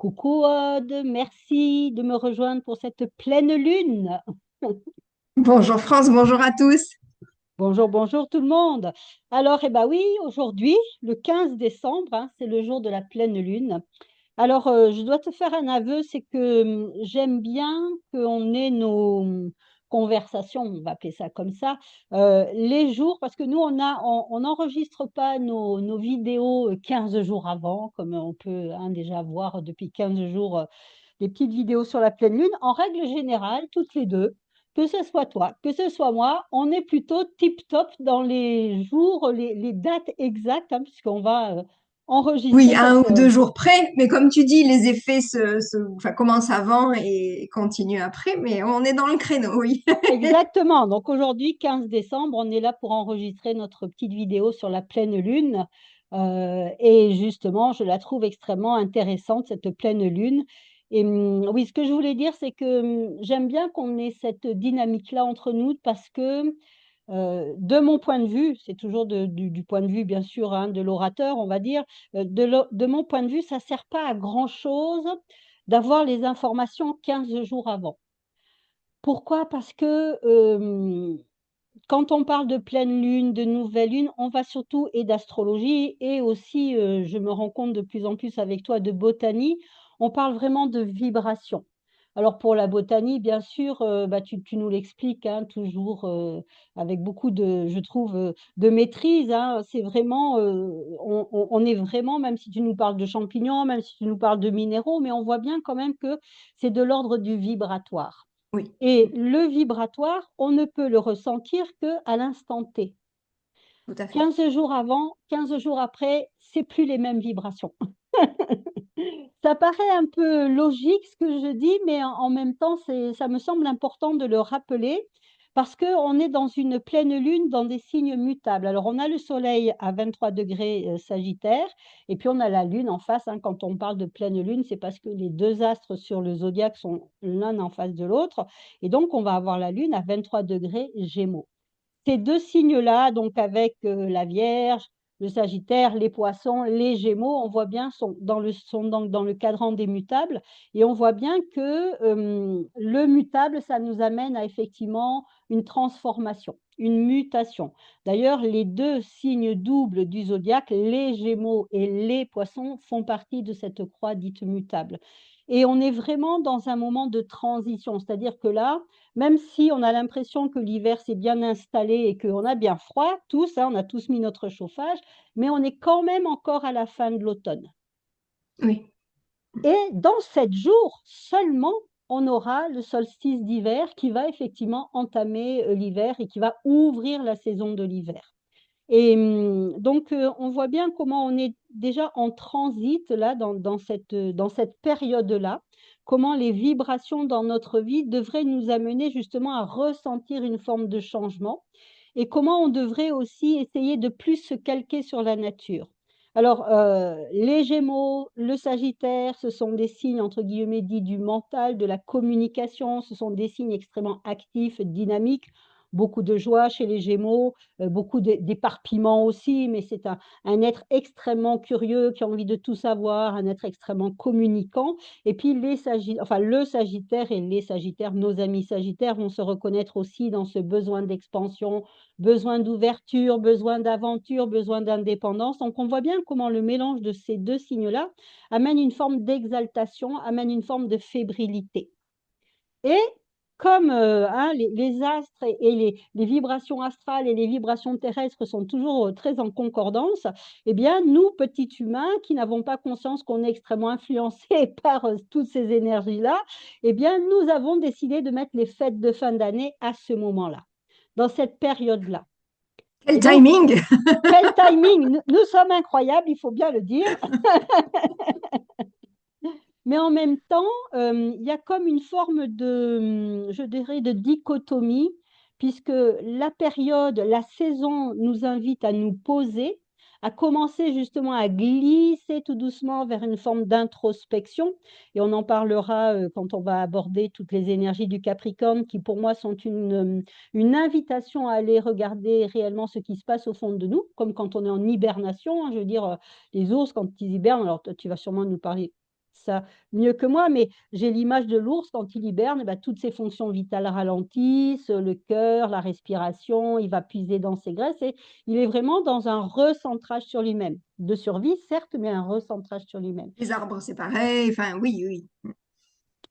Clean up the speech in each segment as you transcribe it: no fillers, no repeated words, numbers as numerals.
Coucou Aude, merci de me rejoindre pour cette pleine lune. Bonjour France, bonjour à tous. Bonjour, bonjour tout le monde. Alors, eh ben oui, aujourd'hui, le 15 décembre, hein, c'est le jour de la pleine lune. Alors, je dois te faire un aveu, c'est que j'aime bien qu'on ait nos conversations, on va appeler ça comme ça, les jours, parce que nous, on n'enregistre pas nos vidéos 15 jours avant, comme on peut hein, déjà voir depuis 15 jours des petites vidéos sur la pleine lune. En règle générale, toutes les deux, que ce soit toi, que ce soit moi, on est plutôt tip-top dans les jours, les dates exactes, hein, puisqu'on va Oui, enregistrer un cette, ou deux jours près, mais comme tu dis, les effets enfin, commencent avant et continuent après, mais on est dans le créneau, oui. exactement. Donc aujourd'hui, 15 décembre, on est là pour enregistrer notre petite vidéo sur la pleine lune. Et justement, je la trouve extrêmement intéressante, cette pleine lune. Et oui, ce que je voulais dire, c'est que j'aime bien qu'on ait cette dynamique-là entre nous parce que, de mon point de vue, c'est toujours du point de vue, bien sûr, hein, de l'orateur, on va dire, de mon point de vue, ça ne sert pas à grand-chose d'avoir les informations 15 jours avant. Pourquoi? Parce que quand on parle de pleine lune, de nouvelle lune, on va surtout, et d'astrologie, et aussi, je me rends compte de plus en plus avec toi, de botanie, on parle vraiment de vibration. Alors pour la botanie, bien sûr, bah, tu nous l'expliques hein, toujours avec beaucoup de, je trouve, de maîtrise. Hein. C'est vraiment, on est vraiment, même si tu nous parles de champignons, même si tu nous parles de minéraux, mais on voit bien quand même que c'est de l'ordre du vibratoire. Oui, Et le vibratoire, on ne peut le ressentir qu'à l'instant T. tout à fait. 15 jours avant, 15 jours après, c'est plus les mêmes vibrations. Ça paraît un peu logique ce que je dis, mais en même temps, ça me semble important de le rappeler parce qu'on est dans une pleine lune, dans des signes mutables. Alors, on a le soleil à 23 degrés Sagittaire, et puis on a la lune en face. Hein. Quand on parle de pleine lune, c'est parce que les deux astres sur le zodiaque sont l'un en face de l'autre. Et donc, on va avoir la lune à 23 degrés Gémeaux. Ces deux signes-là, donc avec la Vierge, le Sagittaire, les Poissons, les Gémeaux, on voit bien sont donc dans le cadran des mutables et on voit bien que le mutable, ça nous amène à effectivement une transformation, une mutation. D'ailleurs, les deux signes doubles du zodiaque, les Gémeaux et les Poissons, font partie de cette croix dite mutable. Et on est vraiment dans un moment de transition, c'est-à-dire que là, même si on a l'impression que l'hiver s'est bien installé et qu'on a bien froid, tous, hein, on a tous mis notre chauffage, mais on est quand même encore à la fin de l'automne. Oui. Et dans 7 jours seulement, on aura le solstice d'hiver qui va effectivement entamer l'hiver et qui va ouvrir la saison de l'hiver. Et donc, on voit bien comment on est déjà en transit là, dans cette période-là, comment les vibrations dans notre vie devraient nous amener justement à ressentir une forme de changement et comment on devrait aussi essayer de plus se calquer sur la nature. Alors, les Gémeaux, le Sagittaire, ce sont des signes, entre guillemets, dits du mental, de la communication, ce sont des signes extrêmement actifs, dynamiques, beaucoup de joie chez les Gémeaux, beaucoup d'éparpillement aussi, mais c'est un être extrêmement curieux qui a envie de tout savoir, un être extrêmement communicant. Et puis enfin, le Sagittaire et les Sagittaires, nos amis Sagittaires vont se reconnaître aussi dans ce besoin d'expansion, besoin d'ouverture, besoin d'aventure, besoin d'indépendance. Donc on voit bien comment le mélange de ces deux signes-là amène une forme d'exaltation, amène une forme de fébrilité. Et comme hein, les astres et les vibrations astrales et les vibrations terrestres sont toujours très en concordance, eh bien, nous, petits humains, qui n'avons pas conscience qu'on est extrêmement influencés par toutes ces énergies-là, eh bien, nous avons décidé de mettre les fêtes de fin d'année à ce moment-là, dans cette période-là. Quel Et donc, timing! quel timing! Nous sommes incroyables, il faut bien le dire. Mais en même temps, il y a comme une forme de, je dirais, de dichotomie, puisque la période, la saison nous invite à nous poser, à commencer justement à glisser tout doucement vers une forme d'introspection. Et on en parlera quand on va aborder toutes les énergies du Capricorne, qui pour moi sont une invitation à aller regarder réellement ce qui se passe au fond de nous, comme quand on est en hibernation. Hein, je veux dire, les ours, quand ils hibernent, alors toi, tu vas sûrement nous parler ça mieux que moi, mais j'ai l'image de l'ours quand il hiberne, eh ben, toutes ses fonctions vitales ralentissent, le cœur, la respiration, il va puiser dans ses graisses et il est vraiment dans un recentrage sur lui-même. De survie, certes, mais un recentrage sur lui-même. Les arbres, c'est pareil. Enfin, oui, oui.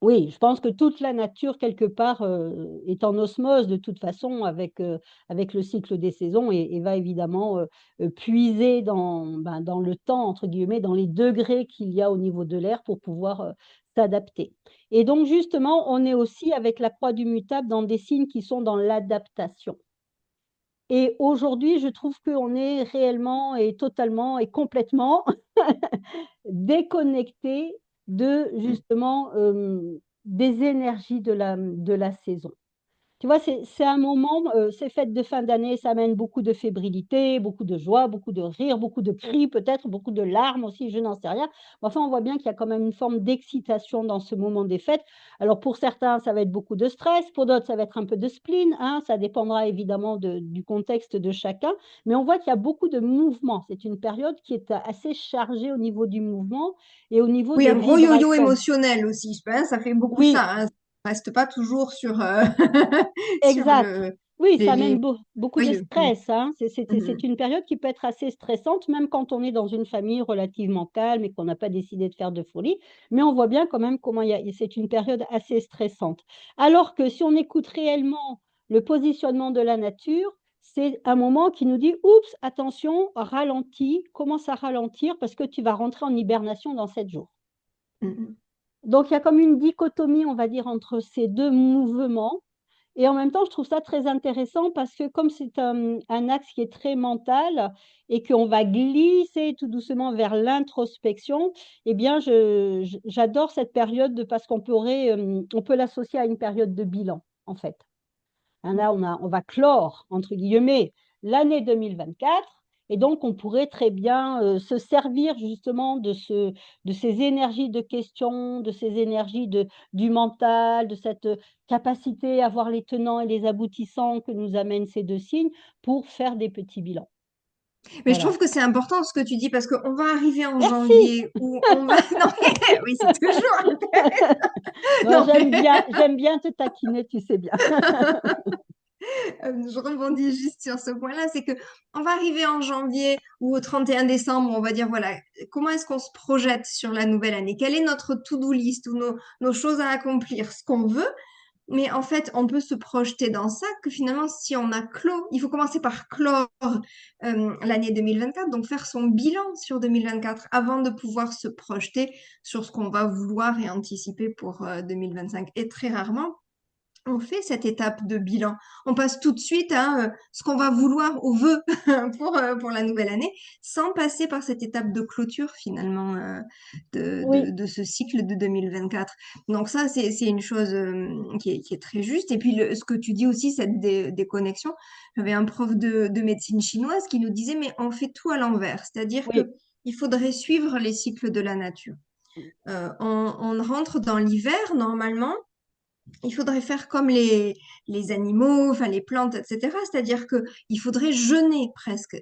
Oui, je pense que toute la nature, quelque part, est en osmose de toute façon avec le cycle des saisons et va évidemment puiser dans le temps, entre guillemets, dans les degrés qu'il y a au niveau de l'air pour pouvoir s'adapter. Et donc, justement, on est aussi avec la croix du mutable dans des signes qui sont dans l'adaptation. Et aujourd'hui, je trouve qu'on est réellement et totalement et complètement déconnecté de justement des énergies de la saison. Tu vois, c'est un moment, ces fêtes de fin d'année, ça amène beaucoup de fébrilité, beaucoup de joie, beaucoup de rire, beaucoup de cris, peut-être beaucoup de larmes aussi, je n'en sais rien. Enfin, on voit bien qu'il y a quand même une forme d'excitation dans ce moment des fêtes. Alors, pour certains, ça va être beaucoup de stress, pour d'autres, ça va être un peu de spleen, hein, ça dépendra évidemment du contexte de chacun, mais on voit qu'il y a beaucoup de mouvement. C'est une période qui est assez chargée au niveau du mouvement et au niveau Oui, des un gros yo-yo vibrations. émotionnel aussi, je pense. Ça fait beaucoup Oui, ça, hein. Ça reste pas toujours sur, sur exact. Oui, ça amène les beaucoup de joyeux. stress, hein. C'est Mhm. une période qui peut être assez stressante, même quand on est dans une famille relativement calme et qu'on n'a pas décidé de faire de folie. Mais on voit bien quand même comment c'est une période assez stressante. Alors que si on écoute réellement le positionnement de la nature, c'est un moment qui nous dit, oups, attention, ralentis, commence à ralentir parce que tu vas rentrer en hibernation dans 7 jours. Mhm. Donc il y a comme une dichotomie, on va dire, entre ces deux mouvements. Et en même temps, je trouve ça très intéressant parce que comme c'est un axe qui est très mental et qu'on va glisser tout doucement vers l'introspection, eh bien, j'adore cette période parce on peut l'associer à une période de bilan, en fait. Hein, là, on va clore, entre guillemets, l'année 2024. Et donc, on pourrait très bien se servir justement de ces énergies de questions, de ces énergies du mental, de cette capacité à voir les tenants et les aboutissants que nous amènent ces deux signes pour faire des petits bilans. Mais je Voilà. trouve que c'est important ce que tu dis parce qu'on va arriver en Merci. janvier où on va. Non, mais oui, c'est toujours. Non, Non, mais j'aime bien te taquiner, tu sais bien. je rebondis juste sur ce point-là, c'est que on va arriver en janvier ou au 31 décembre, on va dire voilà, comment est-ce qu'on se projette sur la nouvelle année? Quelle est notre to-do list ou nos choses à accomplir, ce qu'on veut? Mais en fait, on peut se projeter dans ça que finalement, si on a clos, il faut commencer par clore l'année 2024, donc faire son bilan sur 2024 avant de pouvoir se projeter sur ce qu'on va vouloir et anticiper pour 2025. Et très rarement, on fait cette étape de bilan. On passe tout de suite à ce qu'on va vouloir au vœu pour la nouvelle année, sans passer par cette étape de clôture finalement Oui, de ce cycle de 2024. Donc ça, c'est une chose qui est très juste. Et puis ce que tu dis aussi, cette déconnexion. J'avais un prof de médecine chinoise qui nous disait, mais on fait tout à l'envers. C'est-à-dire que oui, il faudrait suivre les cycles de la nature. On rentre dans l'hiver normalement, il faudrait faire comme les animaux, enfin les plantes, etc. C'est-à-dire que il faudrait jeûner presque.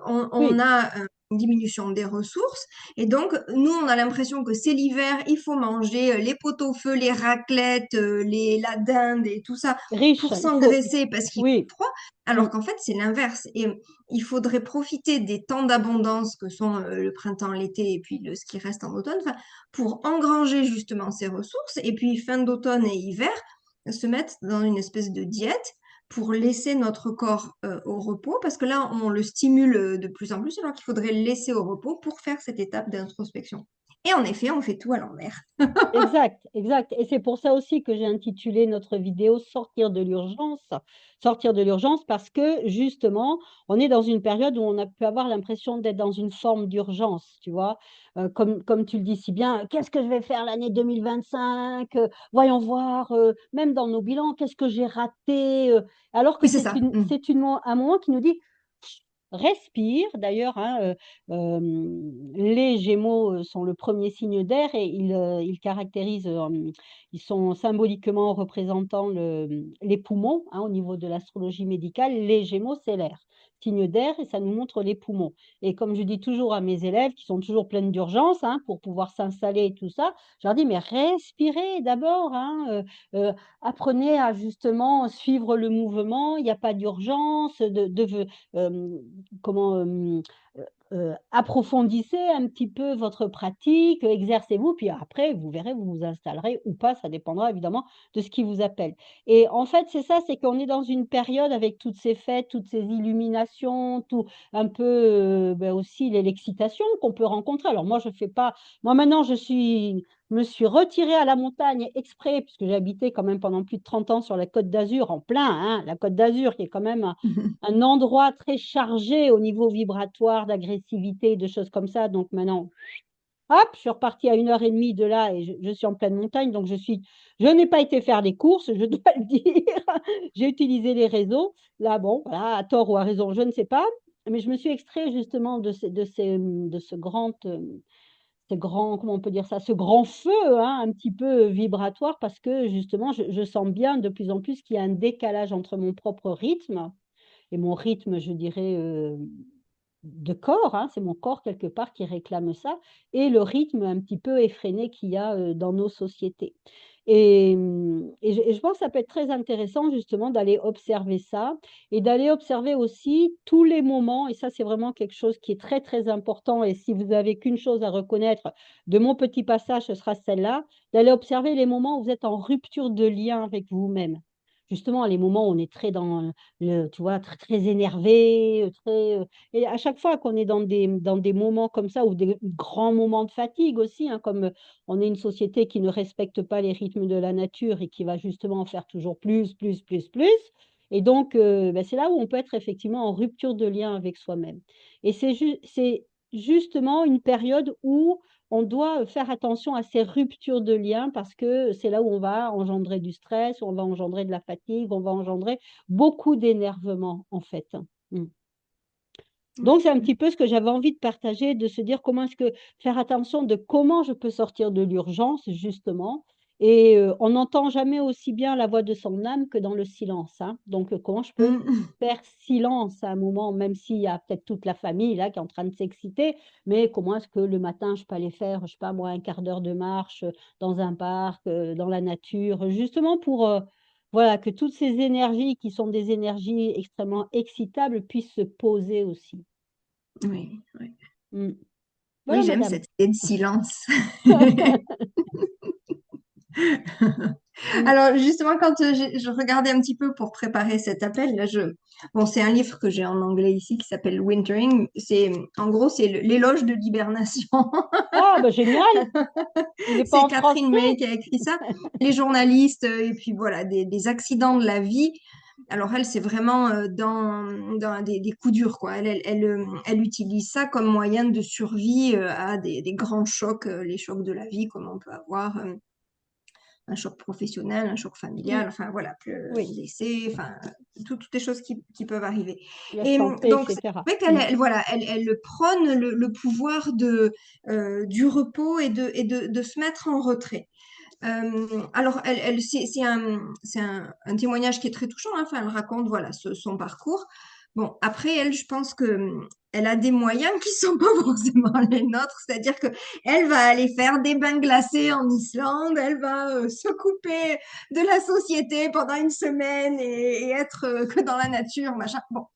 On oui, a une diminution des ressources et donc nous on a l'impression que c'est l'hiver, il faut manger les pot-au-feu, les raclettes, la dinde et tout ça riche. pour s'engraisser parce qu'il fait Oui, froid, mm, alors qu'en fait c'est l'inverse. Et il faudrait profiter des temps d'abondance que sont le printemps, l'été et puis ce qui reste en automne, enfin, pour engranger justement ces ressources et puis fin d'automne et hiver se mettre dans une espèce de diète pour laisser notre corps au repos, parce que là, on le stimule de plus en plus, alors qu'il faudrait le laisser au repos pour faire cette étape d'introspection. Et en effet, on fait tout à l'envers. exact, exact. Et c'est pour ça aussi que j'ai intitulé notre vidéo Sortir de l'urgence. Sortir de l'urgence parce que justement, on est dans une période où on a pu avoir l'impression d'être dans une forme d'urgence, tu vois. Comme tu le dis si bien, qu'est-ce que je vais faire l'année 2025? Voyons voir, même dans nos bilans, qu'est-ce que j'ai raté? Alors que Oui, c'est ça. Mm. un moment qui nous dit, respire. D'ailleurs, hein, les Gémeaux sont le premier signe d'air et ils caractérisent, ils sont symboliquement représentant les poumons, hein, au niveau de l'astrologie médicale. Les Gémeaux, c'est l'air. signe d'air et ça nous montre les poumons. Et comme je dis toujours à mes élèves qui sont toujours pleines d'urgence hein, pour pouvoir s'installer et tout ça, je leur dis, mais respirez d'abord, hein, apprenez à justement suivre le mouvement, il n'y a pas d'urgence, euh, comment, approfondissez un petit peu votre pratique, exercez-vous, puis après, vous verrez, vous vous installerez ou pas, ça dépendra évidemment de ce qui vous appelle. Et en fait, c'est ça, c'est qu'on est dans une période avec toutes ces fêtes, toutes ces illuminations, tout un peu ben aussi l'excitation qu'on peut rencontrer. Alors moi, je fais pas, moi maintenant, me suis retirée à la montagne exprès, puisque j'ai habité quand même pendant plus de 30 ans sur la Côte d'Azur, en plein, hein, la Côte d'Azur qui est quand même un endroit très chargé au niveau vibratoire, d'agressivité, de choses comme ça. Donc maintenant, hop, je suis repartie à 1 heure et demie de là et je suis en pleine montagne. Donc je n'ai pas été faire les courses, je dois le dire. J'ai utilisé les réseaux. Là, bon, voilà, à tort ou à raison, je ne sais pas. Mais je me suis extrait justement de ce grand, comment on peut dire ça, ce grand feu, hein, un petit peu vibratoire, parce que justement, je sens bien de plus en plus qu'il y a un décalage entre mon propre rythme et mon rythme, je dirais, de corps, hein, c'est mon corps quelque part qui réclame ça, et le rythme un petit peu effréné qu'il y a dans nos sociétés. Et je pense que ça peut être très intéressant justement d'aller observer ça et d'aller observer aussi tous les moments, et ça c'est vraiment quelque chose qui est très très important, et si vous avez qu'une chose à reconnaître de mon petit passage, ce sera celle-là, d'aller observer les moments où vous êtes en rupture de lien avec vous-même. Justement, les moments où on est très dans tu vois, très, très énervé, et à chaque fois qu'on est dans des moments comme ça, ou des grands moments de fatigue aussi, hein, comme on est une société qui ne respecte pas les rythmes de la nature et qui va justement en faire toujours plus, plus, plus, plus. Et donc, ben, c'est là où on peut être effectivement en rupture de lien avec soi-même. Et c'est justement une période où on doit faire attention à ces ruptures de lien parce que c'est là où on va engendrer du stress, où on va engendrer de la fatigue, on va engendrer beaucoup d'énervement, en fait. Mm. Donc, c'est un petit peu ce que j'avais envie de partager, de se dire comment est-ce que faire attention de comment je peux sortir de l'urgence, justement. Et on n'entend jamais aussi bien la voix de son âme que dans le silence, hein. Donc, comment je peux Mm. faire silence à un moment, même s'il y a peut-être toute la famille là qui est en train de s'exciter, mais comment est-ce que le matin, je peux aller faire, je sais pas moi, un quart d'heure de marche dans un parc, dans la nature, justement pour voilà, que toutes ces énergies qui sont des énergies extrêmement excitables puissent se poser aussi. Oui, oui. Mm. Oui, Voilà, j'aime madame. cette idée de silence. Mm. Alors justement, quand je regardais un petit peu pour préparer cet appel, là, bon, c'est un livre que j'ai en anglais ici qui s'appelle Wintering. En gros, c'est l'éloge de l'hibernation. Ah, bah génial. Il n'est pas C'est en Catherine français. May qui a écrit ça. Les journalistes, et puis voilà, des accidents de la vie. Alors elle, c'est vraiment dans des coups durs, quoi. Elle utilise ça comme moyen de survie à des grands chocs, les chocs de la vie, comme on peut avoir. Un choc professionnel, un choc Mm. familial, enfin voilà, un Oui, décès, enfin toutes les choses qui peuvent arriver. la Et santé, donc c'est etc. vrai Mm. voilà, elle prône le pouvoir du repos et de se mettre en retrait. Alors, c'est un témoignage qui est très touchant, hein. Enfin, elle raconte voilà son parcours. Bon, après, elle, je pense que elle a des moyens qui sont pas forcément les nôtres, c'est-à-dire que elle va aller faire des bains glacés en Islande, elle va se couper de la société pendant une semaine et être que dans la nature, machin. Bon,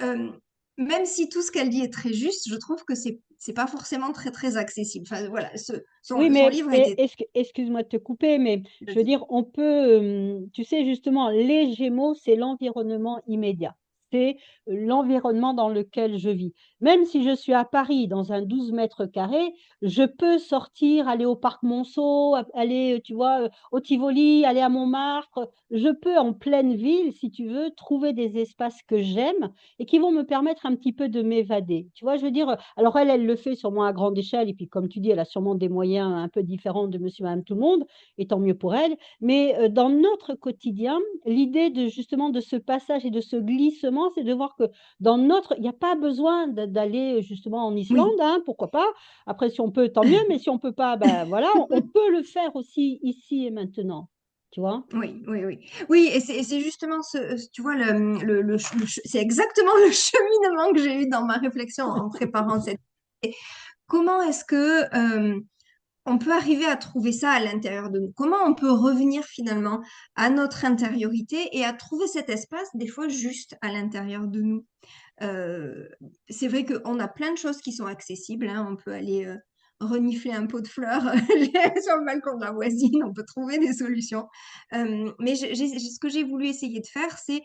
euh, même si tout ce qu'elle dit est très juste, je trouve que c'est pas forcément très très accessible. Enfin, voilà, Oui, son mais livre a été. excuse-moi de te couper, mais je veux Vas-y. dire, on peut, tu sais, justement, les Gémeaux, c'est l'environnement immédiat. C'est l'environnement dans lequel je vis. Même si je suis à Paris, dans un 12 mètres carrés, je peux sortir, aller au parc Monceau, aller, tu vois, au Tivoli, aller à Montmartre. Je peux, en pleine ville, si tu veux, trouver des espaces que j'aime et qui vont me permettre un petit peu de m'évader. Tu vois, je veux dire, alors elle le fait sûrement à grande échelle, et puis comme tu dis, elle a sûrement des moyens un peu différents de monsieur, madame, tout le monde, et tant mieux pour elle. Mais dans notre quotidien, l'idée de justement de ce passage et de ce glissement, c'est de voir que dans notre, il n'y a pas besoin d'aller justement en Islande, Oui. hein, pourquoi pas. Après, si on peut, tant mieux, mais si on peut pas, ben voilà, on peut le faire aussi ici et maintenant. tu vois? Oui, oui, oui. Oui, et c'est justement tu vois, c'est exactement le cheminement que j'ai eu dans ma réflexion en préparant cette. Comment est-ce que on peut arriver à trouver ça à l'intérieur de nous? Comment on peut revenir finalement à notre intériorité et à trouver cet espace, des fois juste à l'intérieur de nous? Euh, c'est vrai qu'on a plein de choses qui sont accessibles, hein. On peut aller renifler un pot de fleurs sur le balcon de la voisine, on peut trouver des solutions. Mais ce que j'ai voulu essayer de faire, c'est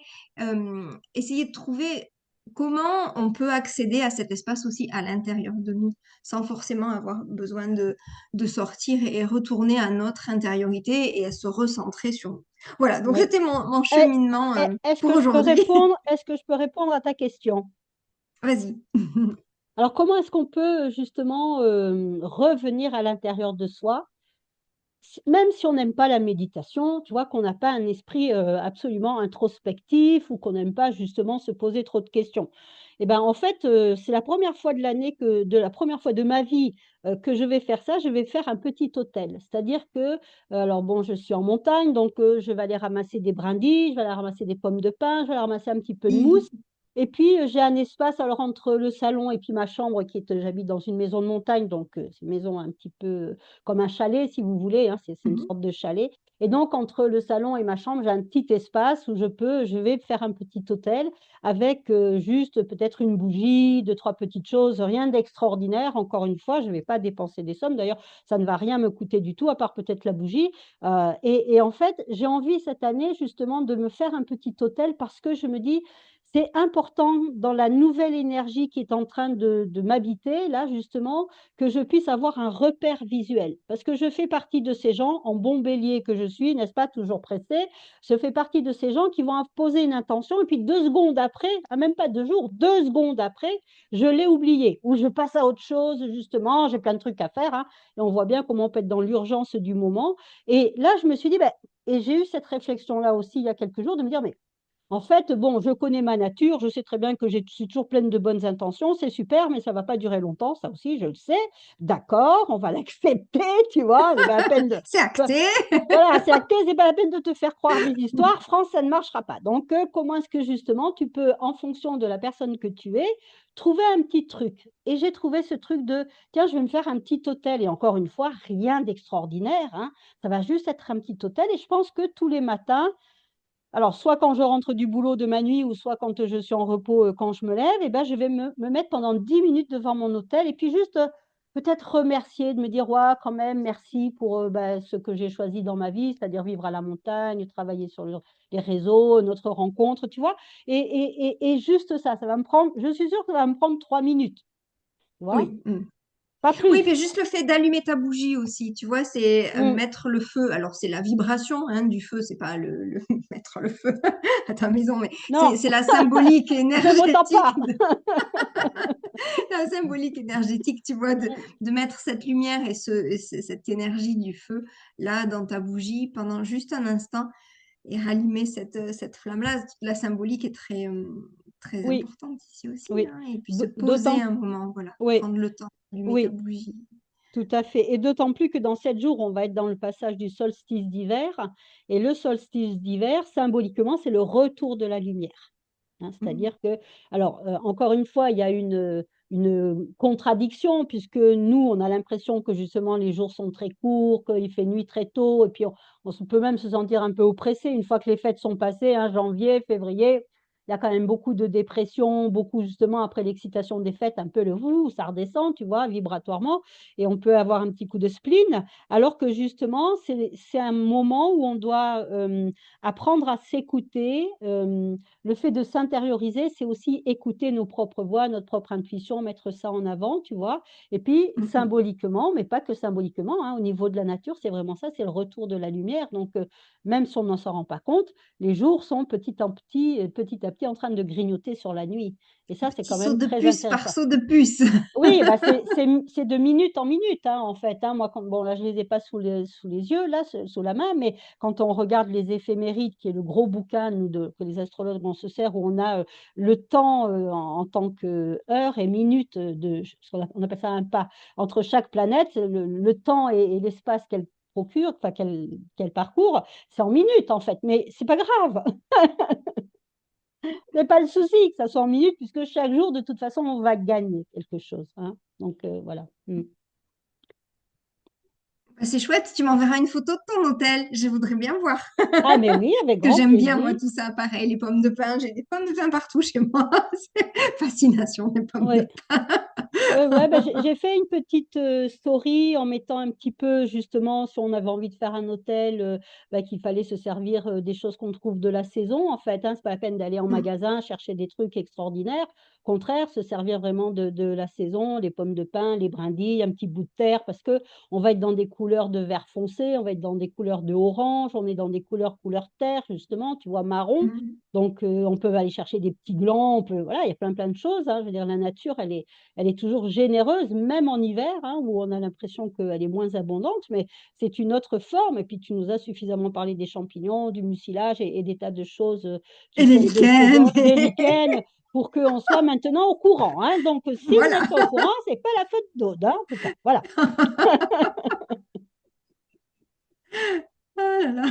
essayer de trouver comment on peut accéder à cet espace aussi à l'intérieur de nous, sans forcément avoir besoin de sortir et retourner à notre intériorité et à se recentrer sur nous. Voilà, donc Oui. c'était mon Eh, cheminement Est-ce pour que je peux aujourd'hui. répondre, est-ce que je peux répondre à ta question? Vas-y. Alors, comment est-ce qu'on peut justement revenir à l'intérieur de soi, même si on n'aime pas la méditation, tu vois, qu'on n'a pas un esprit absolument introspectif ou qu'on n'aime pas justement se poser trop de questions. Eh ben, en fait, c'est la première fois de l'année la première fois de ma vie que je vais faire ça. Je vais faire un petit hôtel, c'est-à-dire que, alors bon, je suis en montagne, donc je vais aller ramasser des brindilles, je vais aller ramasser des pommes de pin, je vais aller ramasser un petit peu de mousse. Oui. Et puis, j'ai un espace alors entre le salon et puis ma chambre j'habite dans une maison de montagne, donc c'est une maison un petit peu comme un chalet, si vous voulez, hein, c'est une Mhm. sorte de chalet. Et donc, entre le salon et ma chambre, j'ai un petit espace où je vais faire un petit hôtel avec juste peut-être une bougie, deux, trois petites choses, rien d'extraordinaire. Encore une fois, je ne vais pas dépenser des sommes. D'ailleurs, ça ne va rien me coûter du tout, à part peut-être la bougie. Et en fait, j'ai envie cette année justement de me faire un petit hôtel parce que je me dis, c'est important dans la nouvelle énergie qui est en train de m'habiter, là justement, que je puisse avoir un repère visuel. Parce que je fais partie de ces gens, en bon bélier que je suis, n'est-ce pas, toujours pressé, je fais partie de ces gens qui vont poser une intention et puis 2 secondes après, même pas 2 jours, 2 secondes après, je l'ai oublié ou je passe à autre chose, justement, j'ai plein de trucs à faire, hein, et on voit bien comment on peut être dans l'urgence du moment. Et là, je me suis dit, ben, et j'ai eu cette réflexion-là aussi il y a quelques jours de me dire, mais en fait, bon, je connais ma nature, je sais très bien que je suis toujours pleine de bonnes intentions, c'est super, mais ça ne va pas durer longtemps, ça aussi, je le sais. D'accord, on va l'accepter, tu vois, c'est pas la peine de... C'est acté. Voilà, c'est acté, c'est pas la peine de te faire croire des histoires. France, ça ne marchera pas. Donc, comment est-ce que justement tu peux, en fonction de la personne que tu es, trouver un petit truc? Et j'ai trouvé ce truc de, tiens, je vais me faire un petit hôtel. Et encore une fois, rien d'extraordinaire, hein. Ça va juste être un petit hôtel. Et je pense que tous les matins, alors, soit quand je rentre du boulot de ma nuit ou soit quand je suis en repos quand je me lève, eh ben, je vais me mettre pendant 10 minutes devant mon hôtel et puis juste peut-être remercier, de me dire, ouais, quand même, merci pour ben, ce que j'ai choisi dans ma vie, c'est-à-dire vivre à la montagne, travailler sur les réseaux, notre rencontre, tu vois. Et juste ça, ça va me prendre, je suis sûre que ça va me prendre 3 minutes, tu vois, Oui. pas Oui, plus. mais juste le fait d'allumer ta bougie aussi, tu vois, c'est Mm. mettre le feu. Alors, c'est la vibration hein, du feu, c'est pas mettre le feu à ta maison, mais Non, c'est la symbolique j'aime autant énergétique, pas. la symbolique énergétique, tu vois, Mm. de mettre cette lumière cette énergie du feu là dans ta bougie pendant juste un instant et rallumer cette flamme-là. La symbolique est très Oui, importante ici aussi, oui. hein, et puis se poser D'autant, un moment, voilà, oui, prendre le temps d'allumer ta oui. bougie. Tout à fait. Et d'autant plus que dans 7 jours, on va être dans le passage du solstice d'hiver. Et le solstice d'hiver, symboliquement, c'est le retour de la lumière. Hein, Mhm. c'est-à-dire que, alors, encore une fois, il y a une contradiction, puisque nous, on a l'impression que justement les jours sont très courts, qu'il fait nuit très tôt, et puis peut même se sentir un peu oppressé une fois que les fêtes sont passées, hein, janvier, février. Il y a quand même beaucoup de dépression, beaucoup justement après l'excitation des fêtes, un peu le vous, ça redescend, tu vois, vibratoirement, et on peut avoir un petit coup de spleen, alors que justement, c'est un moment où on doit apprendre à s'écouter. Le fait de s'intérioriser, c'est aussi écouter nos propres voix, notre propre intuition, mettre ça en avant, tu vois. Et puis, Mhm. symboliquement, mais pas que symboliquement, hein, au niveau de la nature, c'est vraiment ça, c'est le retour de la lumière. Donc, même si on n'en s'en rend pas compte, les jours sont petit à petit en train de grignoter sur la nuit. Et ça, c'est Petit quand saut même de très puce par intéressant. saut de puce. Oui, bah c'est de minute en minute, hein, en fait, hein. Moi, bon, là, je ne les ai pas sous les yeux, là, sous la main, mais quand on regarde les éphémérides, qui est le gros bouquin nous, que les astrologues on se sert, où on a le temps en tant que heure et minute, on appelle ça un pas, entre chaque planète, le temps et l'espace procure, enfin qu'elle parcourt, c'est en minutes en fait. Mais c'est pas grave, c'est pas le souci que ça soit en minutes, puisque chaque jour, de toute façon, on va gagner quelque chose, hein. Donc voilà. Mm. Bah, c'est chouette, tu m'enverras une photo de ton hôtel. Je voudrais bien voir. Ah, mais oui, avec Que grand j'aime bien, plaisir. moi, tout ça. Pareil, les pommes de pin. J'ai des pommes de pin partout chez moi. C'est fascination, les pommes de Ouais. pin. Ouais, ouais, bah, j'ai fait une petite story en mettant un petit peu justement si on avait envie de faire un hôtel, bah, qu'il fallait se servir des choses qu'on trouve de la saison en fait, hein. C'est pas la peine d'aller en magasin chercher des trucs extraordinaires. Au contraire, se servir vraiment de la saison, les pommes de pin, les brindilles, un petit bout de terre parce que on va être dans des couleurs de vert foncé, on va être dans des couleurs de orange, on est dans des couleur terre justement, tu vois, marron. Mm. Donc on peut aller chercher des petits glands, on peut, voilà, il y a plein de choses, hein. Je veux dire, la nature, elle est toujours généreuse, même en hiver, hein, où on a l'impression qu'elle est moins abondante, mais c'est une autre forme. Et puis, tu nous as suffisamment parlé des champignons, du mucilage et des tas de choses Et qui les sont de lichens. saison, des lichens, pour qu'on soit maintenant au courant, hein. Donc, si vous Voilà. n'êtes pas au courant, c'est pas la faute d'Aude, hein, en tout cas. Voilà. Ah là là.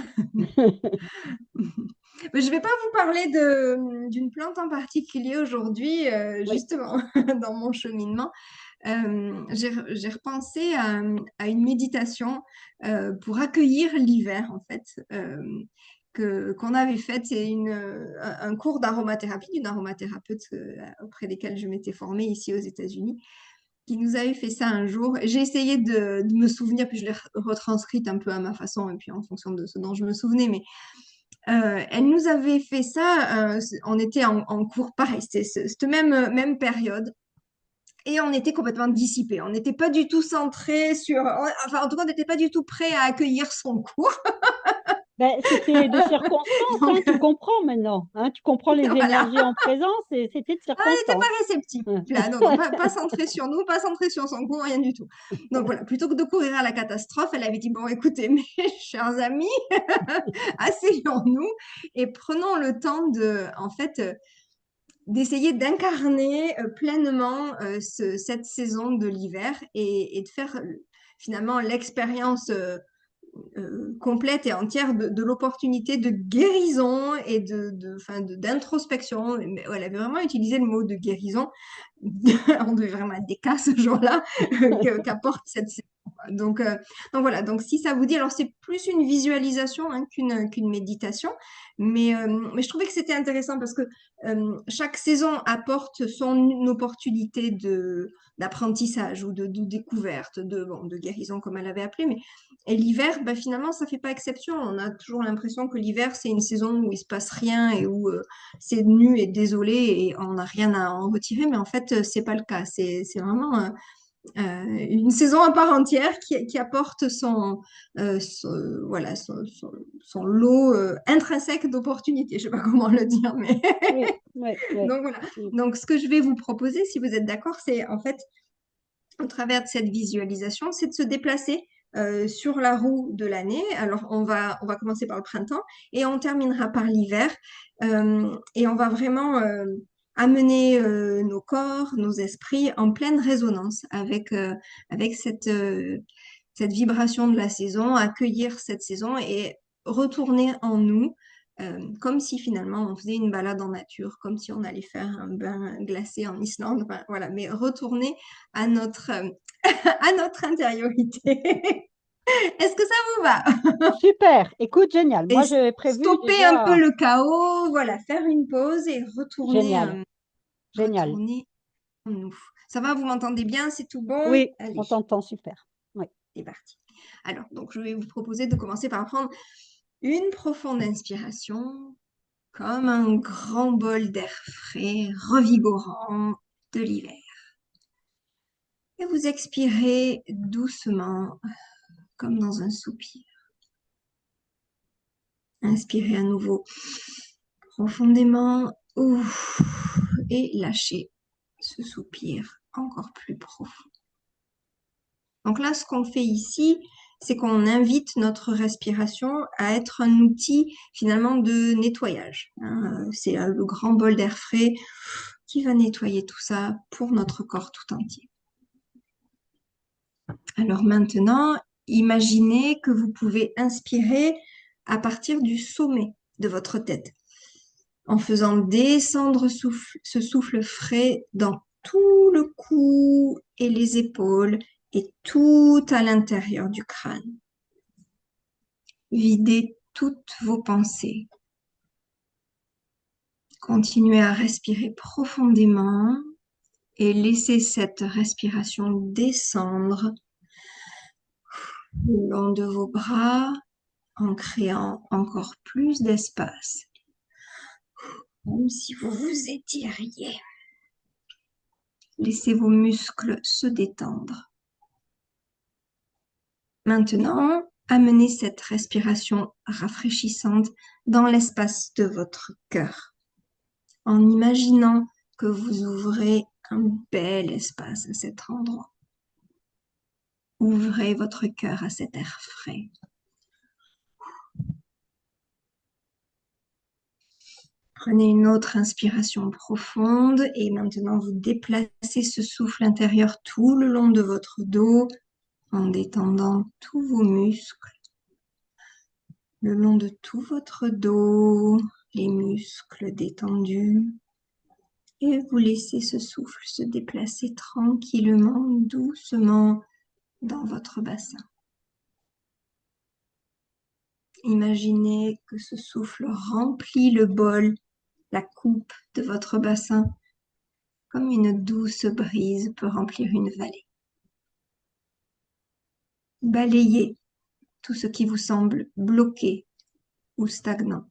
Mais je ne vais pas vous parler d'une plante en particulier aujourd'hui, Oui, justement, dans mon cheminement. J'ai repensé à une méditation pour accueillir l'hiver, en fait, qu'on avait faite. C'est un cours d'aromathérapie d'une aromathérapeute auprès desquelles je m'étais formée ici aux États-Unis, qui nous avait fait ça un jour. J'ai essayé de me souvenir, puis je l'ai retranscrite un peu à ma façon, et puis en fonction de ce dont je me souvenais, mais elle nous avait fait ça, on était en cours, pareil, c'était cette même période. Et on était complètement dissipés. On n'était pas du tout centré sur. Enfin, en tout cas, on n'était pas du tout prêt à accueillir son cours. ben, c'était de circonstance, hein, Donc, tu comprends maintenant, hein, tu comprends les voilà. énergies en présence et c'était de On n'était circonstance. pas réceptifs. Hein. Là, non, non, pas centré sur nous, pas centré sur son cours, rien du tout. Donc voilà, plutôt que de courir à la catastrophe, elle avait dit, bon, écoutez, mes chers amis, asseyons-nous et prenons le temps en fait, d'essayer d'incarner pleinement cette saison de l'hiver et de faire finalement l'expérience complète et entière de l'opportunité de guérison et enfin, d'introspection. Mais elle avait vraiment utilisé le mot de guérison. On devait vraiment être des cas ce jour-là qu'apporte cette saison. Donc, euh, donc voilà, donc si ça vous dit, alors c'est plus une visualisation hein, qu'une méditation, mais je trouvais que c'était intéressant parce que chaque saison apporte son opportunité d'apprentissage ou de découverte, bon, de guérison comme elle avait appelé, mais et l'hiver, bah, finalement, ça fait pas exception. On a toujours l'impression que l'hiver, c'est une saison où il se passe rien et où c'est nu et désolé et on n'a rien à en retirer. Mais en fait, c'est pas le cas. C'est vraiment une saison à part entière qui apporte voilà, son lot intrinsèque d'opportunités. Je sais pas comment le dire, mais Oui, oui, oui. donc voilà. Mm. Donc ce que je vais vous proposer, si vous êtes d'accord, c'est en fait au travers de cette visualisation, c'est de se déplacer sur la roue de l'année. Alors, on va commencer par le printemps et on terminera par l'hiver. Et on va vraiment amener nos corps, nos esprits en pleine résonance avec cette vibration de la saison, accueillir cette saison et retourner en nous. Comme si finalement on faisait une balade en nature, comme si on allait faire un bain glacé en Islande, enfin, voilà, mais retourner à à notre intériorité. Est-ce que ça vous va? Super, écoute, génial. Et Moi, j'ai prévu stopper un peu déjà. le chaos, voilà, faire une pause et Génial, génial. retourner en nous. Ça va, vous m'entendez bien? C'est tout bon? Oui, Allez, on t'entend super. Oui, c'est parti. Alors, donc, je vais vous proposer de commencer par prendre une profonde inspiration, comme un grand bol d'air frais, revigorant de l'hiver. Et vous expirez doucement, comme dans un soupir. Inspirez à nouveau profondément. Ouf, et lâchez ce soupir encore plus profond. Donc là, ce qu'on fait ici, c'est qu'on invite notre respiration à être un outil finalement de nettoyage, hein. C'est le grand bol d'air frais qui va nettoyer tout ça pour notre corps tout entier. Alors maintenant, Imaginez que vous pouvez inspirer à partir du sommet de votre tête, en faisant descendre ce souffle frais dans tout le cou et les épaules et tout à l'intérieur du crâne. Videz toutes vos pensées. Continuez à respirer profondément et laissez cette respiration descendre le long de vos bras en créant encore plus d'espace, comme si vous vous étiriez. Laissez vos muscles se détendre. Maintenant, amenez cette respiration rafraîchissante dans l'espace de votre cœur, en imaginant que vous ouvrez un bel espace à cet endroit. Ouvrez votre cœur à cet air frais. Prenez une autre inspiration profonde et maintenant vous déplacez ce souffle intérieur tout le long de votre dos en détendant tous vos muscles. Le long de tout votre dos, les muscles détendus. Et vous laissez ce souffle se déplacer tranquillement, doucement dans votre bassin. Imaginez que ce souffle remplit le bol, la coupe de votre bassin, comme une douce brise peut remplir une vallée. Balayez tout ce qui vous semble bloqué ou stagnant.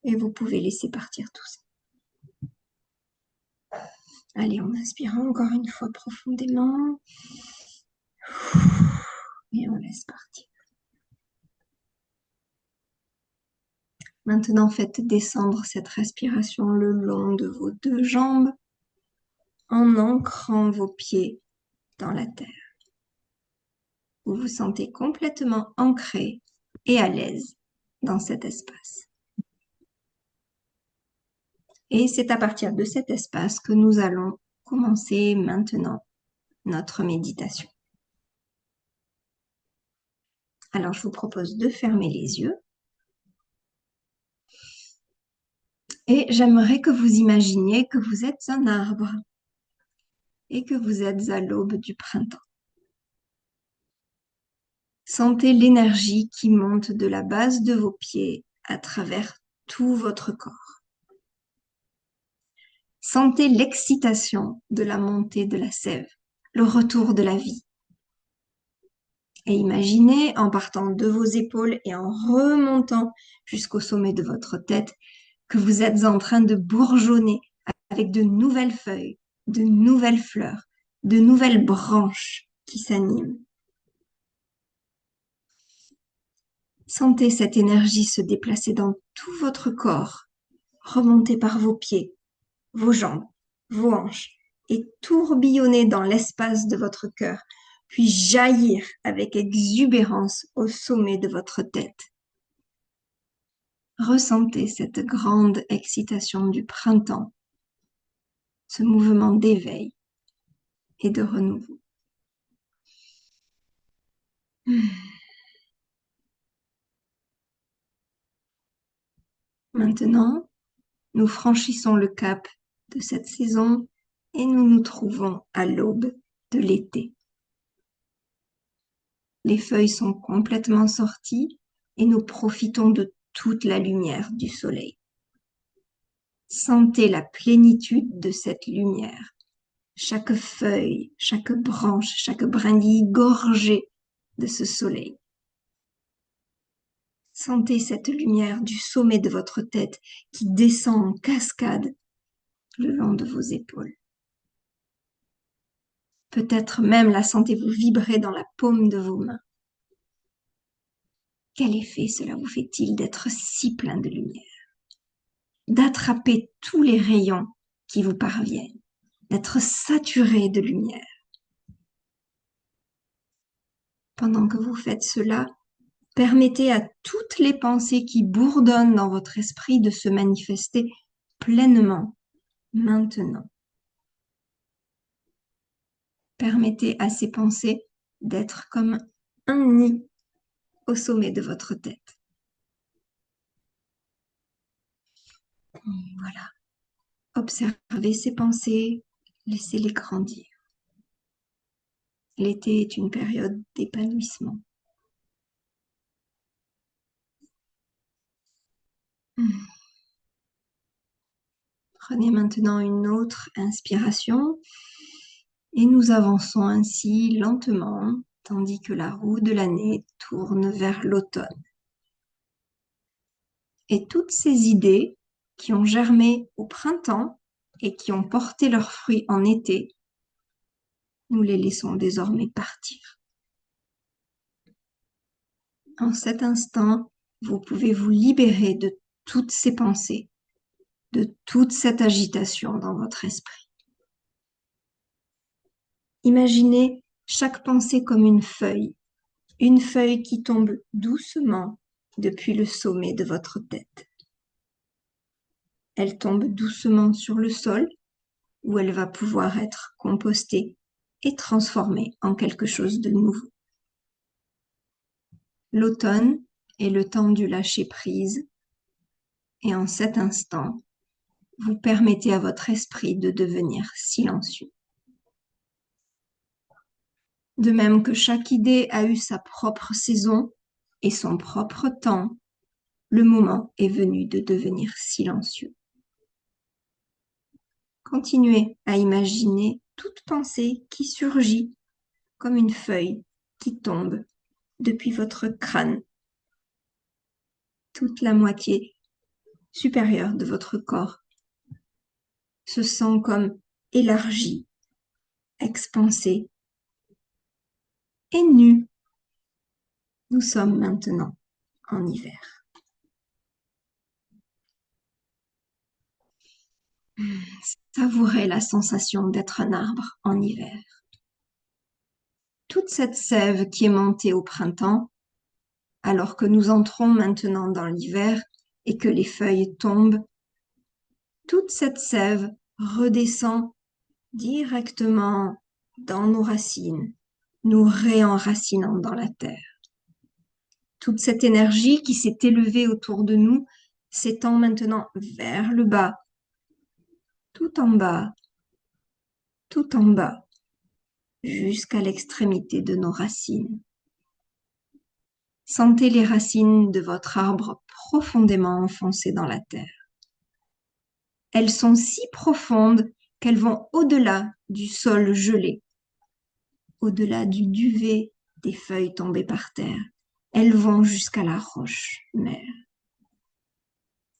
Et vous pouvez laisser partir tout ça. Allez, on inspire encore une fois profondément. Et on laisse partir. Maintenant, faites descendre cette respiration le long de vos deux jambes en ancrant vos pieds dans la terre. Vous vous sentez complètement ancré et à l'aise dans cet espace. Et c'est à partir de cet espace que nous allons commencer maintenant notre méditation. Alors, je vous propose de fermer les yeux. Et j'aimerais que vous imaginiez que vous êtes un arbre et que vous êtes à l'aube du printemps. Sentez l'énergie qui monte de la base de vos pieds à travers tout votre corps. Sentez l'excitation de la montée de la sève, le retour de la vie. Et imaginez, en partant de vos épaules et en remontant jusqu'au sommet de votre tête, que vous êtes en train de bourgeonner avec de nouvelles feuilles, de nouvelles fleurs, de nouvelles branches qui s'animent. Sentez cette énergie se déplacer dans tout votre corps, remonter par vos pieds, vos jambes, vos hanches et tourbillonner dans l'espace de votre cœur, puis jaillir avec exubérance au sommet de votre tête. Ressentez cette grande excitation du printemps, ce mouvement d'éveil et de renouveau. Maintenant, nous franchissons le cap de cette saison et nous nous trouvons à l'aube de l'été. Les feuilles sont complètement sorties et nous profitons de toute la lumière du soleil. Sentez la plénitude de cette lumière. Chaque feuille, chaque branche, chaque brindille gorgée de ce soleil. Sentez cette lumière du sommet de votre tête qui descend en cascade le long de vos épaules. Peut-être même la sentez-vous vibrer dans la paume de vos mains. Quel effet cela vous fait-il d'être si plein de lumière? D'attraper tous les rayons qui vous parviennent, d'être saturé de lumière. Pendant que vous faites cela, permettez à toutes les pensées qui bourdonnent dans votre esprit de se manifester pleinement maintenant. Permettez à ces pensées d'être comme un nid au sommet de votre tête. Voilà. Observez ces pensées, laissez-les grandir. L'été est une période d'épanouissement. Prenez maintenant une autre inspiration et nous avançons ainsi lentement tandis que la roue de l'année tourne vers l'automne. Et toutes ces idées qui ont germé au printemps et qui ont porté leurs fruits en été, nous les laissons désormais partir. En cet instant, vous pouvez vous libérer de toutes ces pensées, de toute cette agitation dans votre esprit. Imaginez chaque pensée comme une feuille qui tombe doucement depuis le sommet de votre tête. Elle tombe doucement sur le sol où elle va pouvoir être compostée et transformée en quelque chose de nouveau. L'automne est le temps du lâcher-prise et en cet instant, vous permettez à votre esprit de devenir silencieux. De même que chaque idée a eu sa propre saison et son propre temps, le moment est venu de devenir silencieux. Continuez à imaginer toute pensée qui surgit comme une feuille qui tombe depuis votre crâne. Toute la moitié supérieure de votre corps se sent comme élargie, expansée et nue. Nous sommes maintenant en hiver. Savourez la sensation d'être un arbre en hiver. Toute cette sève qui est montée au printemps, alors que nous entrons maintenant dans l'hiver et que les feuilles tombent, toute cette sève redescend directement dans nos racines, nous réenracinant dans la terre. Toute cette énergie qui s'est élevée autour de nous s'étend maintenant vers le bas, tout en bas, tout en bas, jusqu'à l'extrémité de nos racines. Sentez les racines de votre arbre profondément enfoncées dans la terre. Elles sont si profondes qu'elles vont au-delà du sol gelé, au-delà du duvet des feuilles tombées par terre. Elles vont jusqu'à la roche-mère.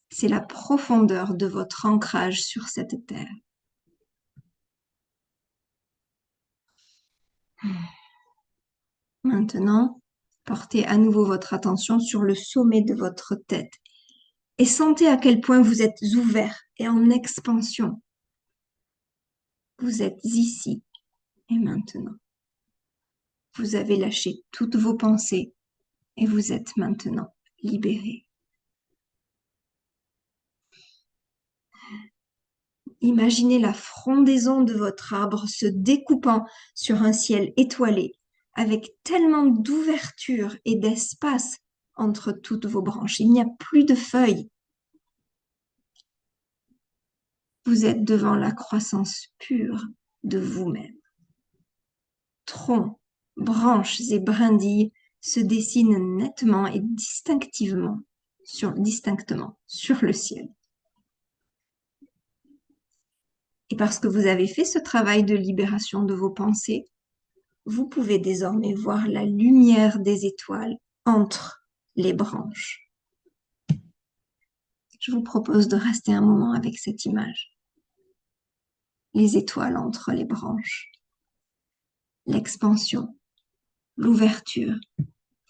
C'est la profondeur de votre ancrage sur cette terre. Maintenant, portez à nouveau votre attention sur le sommet de votre tête et sentez à quel point vous êtes ouvert et en expansion. Vous êtes ici et maintenant. Vous avez lâché toutes vos pensées et vous êtes maintenant libéré. Imaginez la frondaison de votre arbre se découpant sur un ciel étoilé avec tellement d'ouverture et d'espace entre toutes vos branches. Il n'y a plus de feuilles. Vous êtes devant la croissance pure de vous-même. Troncs, branches et brindilles se dessinent nettement et distinctement sur le ciel. Et parce que vous avez fait ce travail de libération de vos pensées, vous pouvez désormais voir la lumière des étoiles entre les branches. Je vous propose de rester un moment avec cette image. Les étoiles entre les branches, l'expansion, l'ouverture,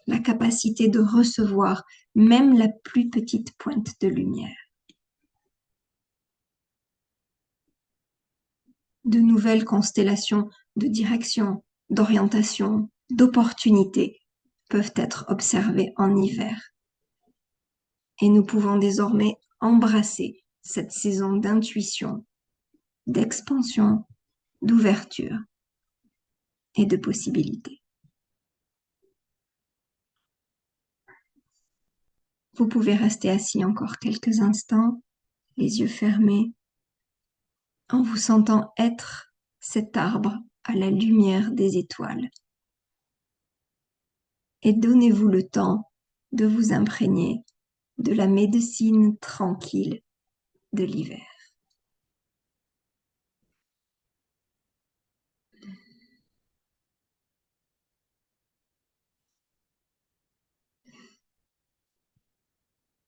la capacité de recevoir même la plus petite pointe de lumière. De nouvelles constellations de direction, d'orientation, d'opportunités peuvent être observées en hiver. Et nous pouvons désormais embrasser cette saison d'intuition, d'expansion, d'ouverture et de possibilités. Vous pouvez rester assis encore quelques instants, les yeux fermés, en vous sentant être cet arbre à la lumière des étoiles. Et donnez-vous le temps de vous imprégner de la médecine tranquille de l'hiver.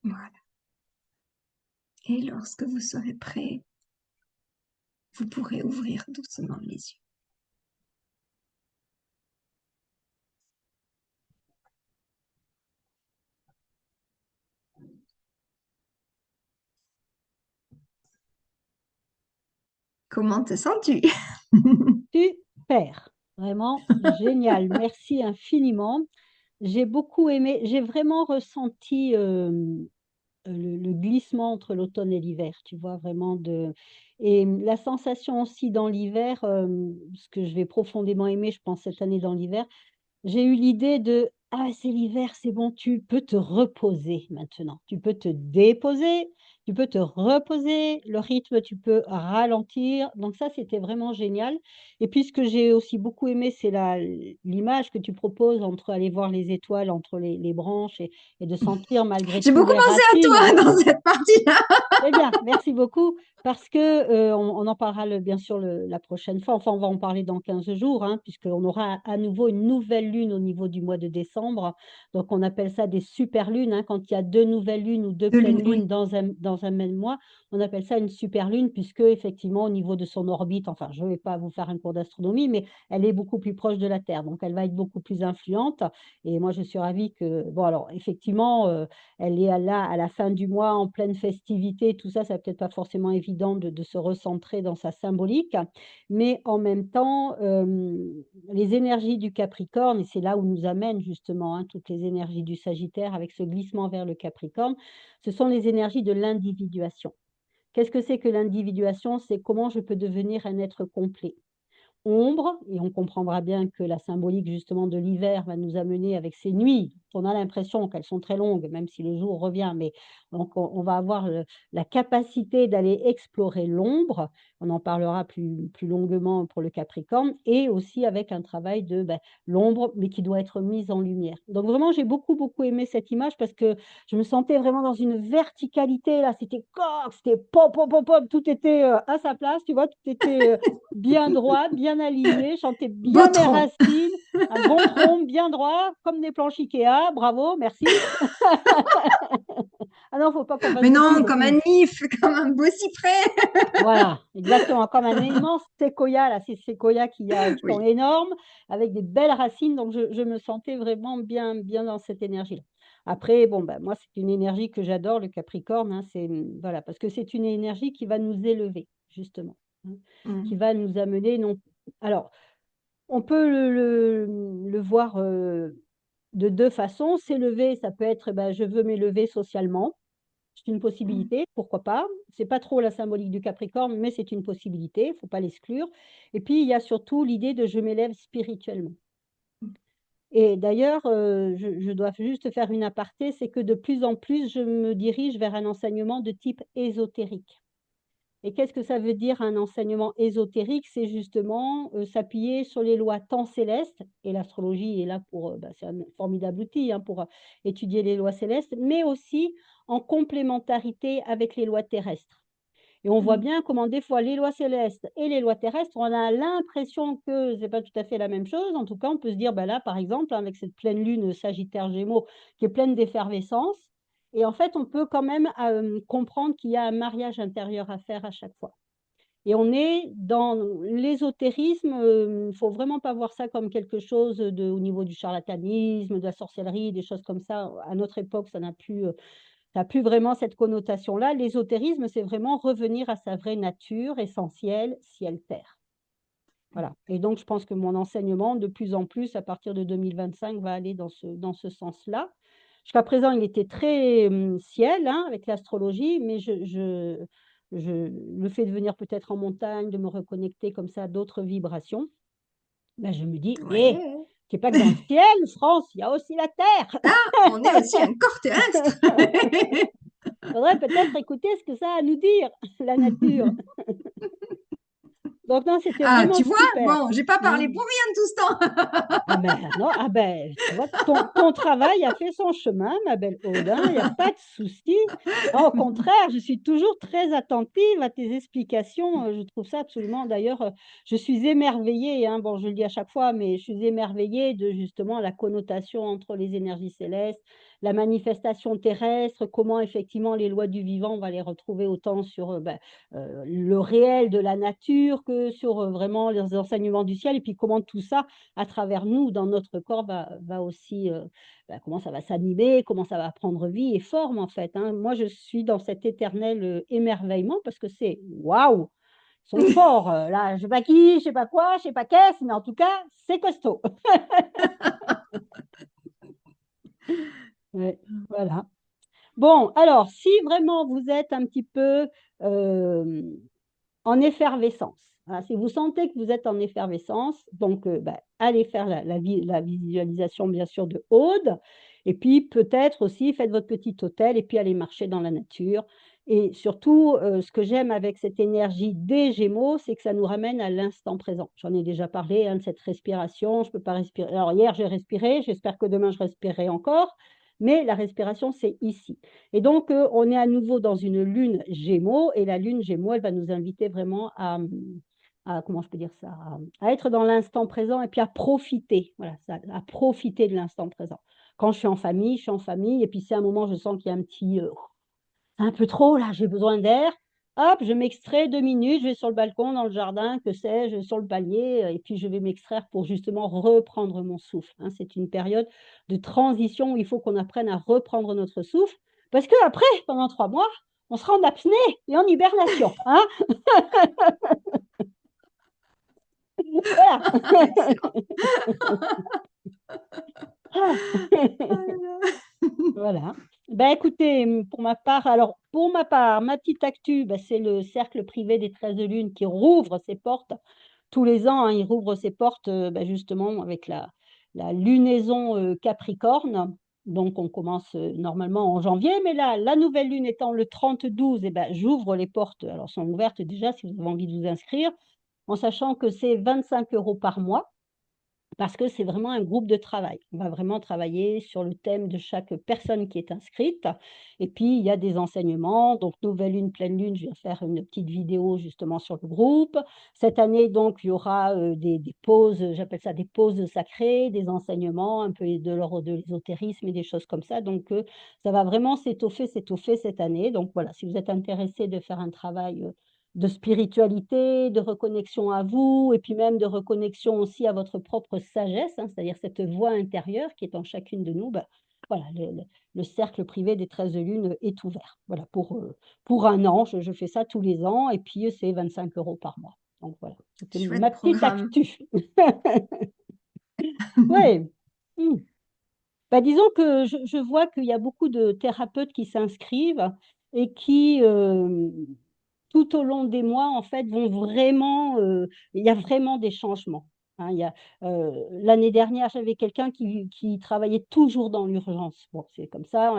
Voilà. Et lorsque vous serez prêt, vous pourrez ouvrir doucement les yeux. Comment te sens-tu? Super, vraiment génial. Merci infiniment. J'ai beaucoup aimé, j'ai vraiment ressenti le glissement entre l'automne et l'hiver, tu vois, vraiment de... Et la sensation aussi dans l'hiver, ce que je vais profondément aimer, je pense, cette année dans l'hiver, j'ai eu l'idée de, ah, c'est l'hiver, c'est bon, tu peux te reposer maintenant. Tu peux te déposer, tu peux te reposer, le rythme, tu peux ralentir. Donc ça, c'était vraiment génial. Et puis, ce que j'ai aussi beaucoup aimé, c'est l'image que tu proposes entre aller voir les étoiles, entre les branches et de sentir malgré J'ai tout beaucoup les pensé à racines. toi dans cette partie-là. Très bien, merci beaucoup. Parce que on en parlera bien sûr la prochaine fois. Enfin, on va en parler dans 15 jours, hein, puisqu'on aura à nouveau une nouvelle lune au niveau du mois de décembre. Donc, on appelle ça des super lunes, hein, quand il y a deux nouvelles lunes ou deux De pleines lune, lunes oui. dans un même mois. On appelle ça une super lune, puisque effectivement, au niveau de son orbite, enfin, je ne vais pas vous faire un cours d'astronomie, mais elle est beaucoup plus proche de la Terre. Donc, elle va être beaucoup plus influente. Et moi, je suis ravie que, bon, alors, effectivement, elle est là à la fin du mois en pleine festivité, tout ça, ça peut-être pas forcément évident de se recentrer dans sa symbolique, mais en même temps, les énergies du Capricorne, et c'est là où nous amènent justement hein, toutes les énergies du Sagittaire avec ce glissement vers le Capricorne, ce sont les énergies de l'individuation. Qu'est-ce que c'est que l'individuation? C'est comment je peux devenir un être complet. Ombre, et on comprendra bien que la symbolique justement de l'hiver va nous amener avec ces nuits. On a l'impression qu'elles sont très longues, même si le jour revient, mais donc on va avoir la capacité d'aller explorer l'ombre. On en parlera plus longuement pour le Capricorne, et aussi avec un travail de l'ombre, mais qui doit être mise en lumière. Donc vraiment, j'ai beaucoup aimé cette image parce que je me sentais vraiment dans une verticalité, là, c'était corps, c'était pop, pop, pop, pop, tout était à sa place, tu vois, tout était bien droit, bien aligné, chantais Beau bien mes tronc. racines, un bon tronc bien droit, comme des planches Ikea, bravo, merci. Ah non, faut pas qu'on fasse Mais de non, pub. comme un nif, comme un beau cyprès. Voilà, exactement, comme un immense séquoia, là, ces séquoias qui sont Oui. énormes, avec des belles racines, donc je me sentais vraiment bien dans cette énergie-là. Après, bon, moi, c'est une énergie que j'adore, le Capricorne, hein, voilà, parce que c'est une énergie qui va nous élever, justement, hein, qui Mm. va nous amener, non. Alors, on peut le voir de deux façons. S'élever, ça peut être je veux m'élever socialement. C'est une Mm. possibilité, pourquoi pas. C'est pas trop la symbolique du Capricorne, mais c'est une possibilité, il ne faut pas l'exclure. Et puis, il y a surtout l'idée de je m'élève spirituellement. Et d'ailleurs, je dois juste faire une aparté, c'est que de plus en plus, je me dirige vers un enseignement de type ésotérique. Et qu'est-ce que ça veut dire un enseignement ésotérique? C'est justement s'appuyer sur les lois temps célestes, et l'astrologie est là pour, c'est un formidable outil hein, pour étudier les lois célestes, mais aussi en complémentarité avec les lois terrestres. Et on voit Mm. bien comment des fois les lois célestes et les lois terrestres, on a l'impression que ce n'est pas tout à fait la même chose. En tout cas, on peut se dire, là, par exemple, avec cette pleine lune Sagittaire-Gémeaux qui est pleine d'effervescence, et en fait, on peut quand même comprendre qu'il y a un mariage intérieur à faire à chaque fois. Et on est dans l'ésotérisme, il ne faut vraiment pas voir ça comme quelque chose au niveau du charlatanisme, de la sorcellerie, des choses comme ça. À notre époque, ça n'a plus vraiment cette connotation-là. L'ésotérisme, c'est vraiment revenir à sa vraie nature essentielle, ciel-terre. Voilà. Et donc, je pense que mon enseignement, de plus en plus, à partir de 2025, va aller dans ce sens-là. Jusqu'à présent, il était très ciel hein, avec l'astrologie, mais le fait de venir peut-être en montagne, de me reconnecter comme ça à d'autres vibrations, Ben, je me dis, hé, Ouais. c'est pas que dans le ciel, France, il y a aussi la terre. On est aussi un corps terrestre. Faudrait peut-être écouter ce que ça a à nous dire, la nature. Donc non, c'était Ah, vraiment tu vois? super. Bon, j'ai pas parlé Mm. pour rien de tout ce temps. Ah ben non, ah ben, tu vois, ton travail a fait son chemin, ma belle Aude, hein, il n'y a pas de souci. Ah, au contraire, je suis toujours très attentive à tes explications. Je trouve ça absolument, d'ailleurs, je suis émerveillée, hein, bon, je le dis à chaque fois, mais je suis émerveillée de justement la connotation entre les énergies célestes, la manifestation terrestre, comment effectivement les lois du vivant, on va les retrouver autant sur le réel de la nature que sur vraiment les enseignements du ciel, et puis comment tout ça à travers nous, dans notre corps, va aussi, comment ça va s'animer, comment ça va prendre vie et forme en fait, hein. Moi, je suis dans cet éternel émerveillement parce que c'est waouh, ils sont forts. Là, je sais pas qui, je sais pas quoi, je sais pas qu'est-ce, mais en tout cas, c'est costaud. Ouais, voilà. Bon, alors, si vraiment vous êtes un petit peu euh, en effervescence. Voilà, si vous sentez que vous êtes en effervescence, donc allez faire la visualisation bien sûr de Aude, et puis peut-être aussi faites votre petit hôtel et puis allez marcher dans la nature. Et surtout, ce que j'aime avec cette énergie des Gémeaux, c'est que ça nous ramène à l'instant présent. J'en ai déjà parlé, hein, de cette respiration. Je ne peux pas respirer. Alors hier, j'ai respiré. J'espère que demain, je respirerai encore. Mais la respiration, c'est ici. Et donc, on est à nouveau dans une lune Gémeaux, et la lune Gémeaux, elle va nous inviter vraiment comment je peux dire ça, à être dans l'instant présent et puis à profiter, voilà, ça, à profiter de l'instant présent. Quand je suis en famille, et puis si à un moment je sens qu'il y a un peu trop, là, j'ai besoin d'air, hop, je m'extrais 2 minutes, je vais sur le balcon, dans le jardin, que sais-je, sur le palier, et puis je vais m'extraire pour justement reprendre mon souffle, hein. C'est une période de transition où il faut qu'on apprenne à reprendre notre souffle, parce que après, pendant 3 mois, on sera en apnée et en hibernation, hein. Voilà. Excellent. Voilà. Ben, écoutez, pour ma part, alors pour ma part, ma petite actu, ben, c'est le cercle privé des 13 de lune qui rouvre ses portes tous les ans, hein. Il rouvre ses portes ben, justement avec la lunaison Capricorne. Donc on commence normalement en janvier, mais là, la nouvelle lune étant le 30-12, et ben, j'ouvre les portes. Alors, elles sont ouvertes déjà si vous avez envie de vous inscrire, en sachant que c'est 25 € par mois, parce que c'est vraiment un groupe de travail. On va vraiment travailler sur le thème de chaque personne qui est inscrite. Et puis, il y a des enseignements. Donc, nouvelle lune, pleine lune, je vais faire une petite vidéo justement sur le groupe. Cette année, donc, il y aura des pauses, j'appelle ça des pauses sacrées, des enseignements, un peu de l'ordre de l'ésotérisme et des choses comme ça. Donc, ça va vraiment s'étoffer cette année. Donc, voilà, si vous êtes intéressé de faire un travail de spiritualité, de reconnexion à vous, et puis même de reconnexion aussi à votre propre sagesse, hein, c'est-à-dire cette voix intérieure qui est en chacune de nous, ben, voilà, le cercle privé des 13 lunes est ouvert. Voilà, pour un an, je fais ça tous les ans, et puis c'est 25 € par mois. Donc voilà, c'était Chouette ma petite programme. actu. Oui. Bah, disons que je vois qu'il y a beaucoup de thérapeutes qui s'inscrivent et qui, tout au long des mois, en fait, vont vraiment, il y a vraiment des changements, hein. L'année dernière, j'avais quelqu'un qui travaillait toujours dans l'urgence. Bon, c'est comme ça,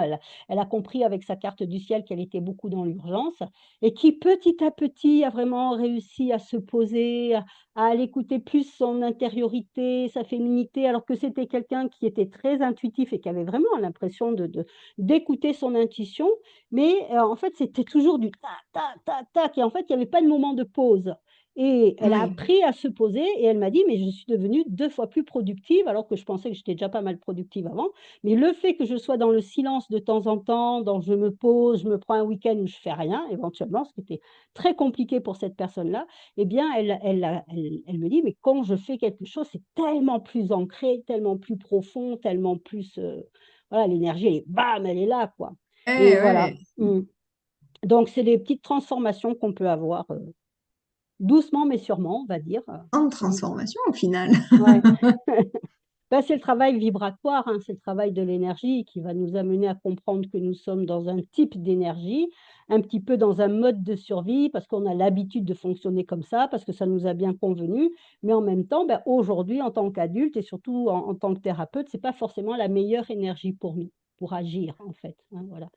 elle a compris avec sa carte du ciel qu'elle était beaucoup dans l'urgence, et qui petit à petit a vraiment réussi à se poser, à aller écouter plus son intériorité, sa féminité, alors que c'était quelqu'un qui était très intuitif et qui avait vraiment l'impression d'écouter son intuition, mais en fait, c'était toujours du tac, tac, tac, tac, et en fait, il n'y avait pas de moment de pause. Et elle a Oui. appris à se poser, et elle m'a dit, mais je suis devenue 2 fois plus productive, alors que je pensais que j'étais déjà pas mal productive avant. Mais le fait que je sois dans le silence de temps en temps, dans je me pose, je me prends un week-end où je fais rien, éventuellement, ce qui était très compliqué pour cette personne-là, eh bien, elle me dit, mais quand je fais quelque chose, c'est tellement plus ancré, tellement plus profond, tellement plus, voilà, l'énergie, elle est, bam, elle est là, quoi. Et voilà. Ouais. Donc, c'est des petites transformations qu'on peut avoir doucement mais sûrement, on va dire. En Mm. transformation au final. Ouais. Ben, c'est le travail vibratoire, hein, c'est le travail de l'énergie qui va nous amener à comprendre que nous sommes dans un type d'énergie, un petit peu dans un mode de survie, parce qu'on a l'habitude de fonctionner comme ça, parce que ça nous a bien convenu. Mais en même temps, ben, aujourd'hui, en tant qu'adulte et surtout en tant que thérapeute, c'est pas forcément la meilleure énergie pour nous, pour agir, en fait, hein, voilà.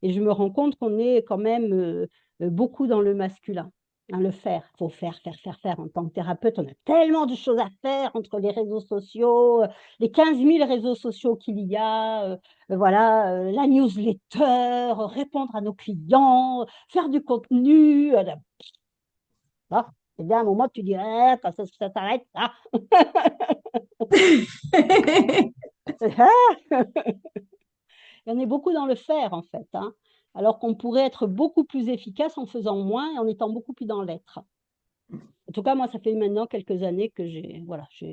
Et je me rends compte qu'on est quand même beaucoup dans le masculin. Hein, le faire, il faut faire, faire, faire, faire. En tant que thérapeute, on a tellement de choses à faire entre les réseaux sociaux, les 15 000 réseaux sociaux qu'il y a, voilà, la newsletter, répondre à nos clients, faire du contenu. Ah, et bien, à un moment, tu dis, ah, quand ça s'arrête, ah, il y en a beaucoup dans le faire, en fait, hein, alors qu'on pourrait être beaucoup plus efficace en faisant moins et en étant beaucoup plus dans l'être. En tout cas, moi, ça fait maintenant quelques années que voilà, je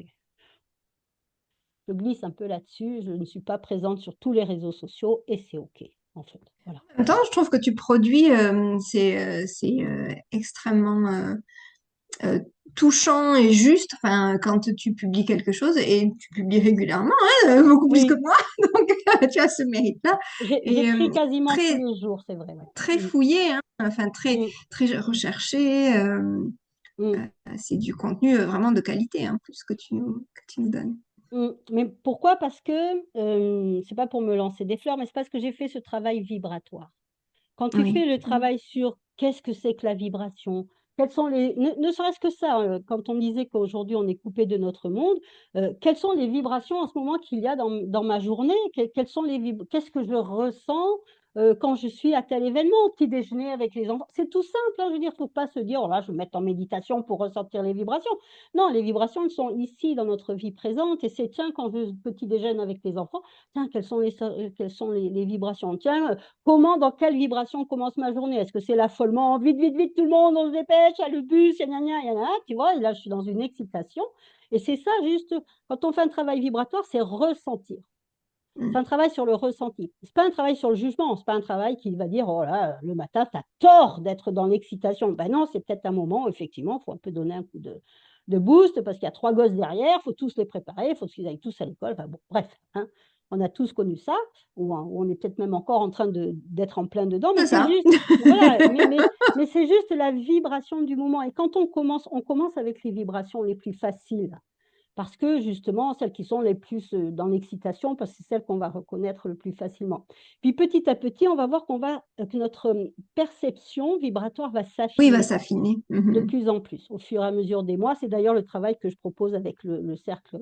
glisse un peu là-dessus. Je ne suis pas présente sur tous les réseaux sociaux et c'est OK, en fait. Voilà. En même temps, je trouve que tu produis, c'est extrêmement euh, touchant et juste, enfin, quand tu publies quelque chose, et tu publies régulièrement, hein, beaucoup plus que Oui, moi, donc tu as ce mérite-là, et j'écris quasiment tous très, les jours, c'est vrai. Ouais. très fouillé, hein, enfin, très, Mm, très recherché, mm, c'est du contenu vraiment de qualité, hein, plus que tu nous donnes. Mais pourquoi? Parce que, c'est pas pour me lancer des fleurs, mais c'est parce que j'ai fait ce travail vibratoire. Quand tu fais Oui. le travail sur qu'est-ce que c'est que la vibration, quels sont ne serait-ce que ça, quand on disait qu'aujourd'hui on est coupé de notre monde, quelles sont les vibrations en ce moment qu'il y a dans ma journée? Quelles sont qu'est-ce que je ressens quand je suis à tel événement, au petit déjeuner avec les enfants? C'est tout simple, hein, je veux dire, il ne faut pas se dire, oh là, je vais me mettre en méditation pour ressentir les vibrations. Non, les vibrations, elles sont ici dans notre vie présente et c'est, tiens, quand je petit déjeune avec les enfants, tiens, quelles sont les vibrations? Tiens, comment, dans quelle vibration commence ma journée? Est-ce que c'est l'affolement? Vite, vite, vite, tout le monde, on se dépêche, il y a le bus, il y en a, tu vois, et là, je suis dans une excitation. Et c'est ça, juste, quand on fait un travail vibratoire, c'est ressentir. C'est un Mm. travail sur le ressenti. C'est pas un travail sur le jugement. C'est pas un travail qui va dire, oh là, le matin, tu as tort d'être dans l'excitation. Ben non, c'est peut-être un moment où, effectivement, il faut un peu donner un coup de boost parce qu'il y a trois gosses derrière, il faut tous les préparer, il faut qu'ils aillent tous à l'école. Enfin, bon, bref, hein, on a tous connu ça, ou on est peut-être même encore en train d'être en plein dedans, mais C'est c'est ça. juste, voilà, mais c'est juste la vibration du moment. Et quand on commence avec les vibrations les plus faciles. Parce que justement, celles qui sont les plus dans l'excitation, parce que c'est celles qu'on va reconnaître le plus facilement. Puis petit à petit, on va voir que notre perception vibratoire va Oui, il va s'affiner s'affiner. de Mhm. plus en plus au fur et à mesure des mois. C'est d'ailleurs le travail que je propose avec le cercle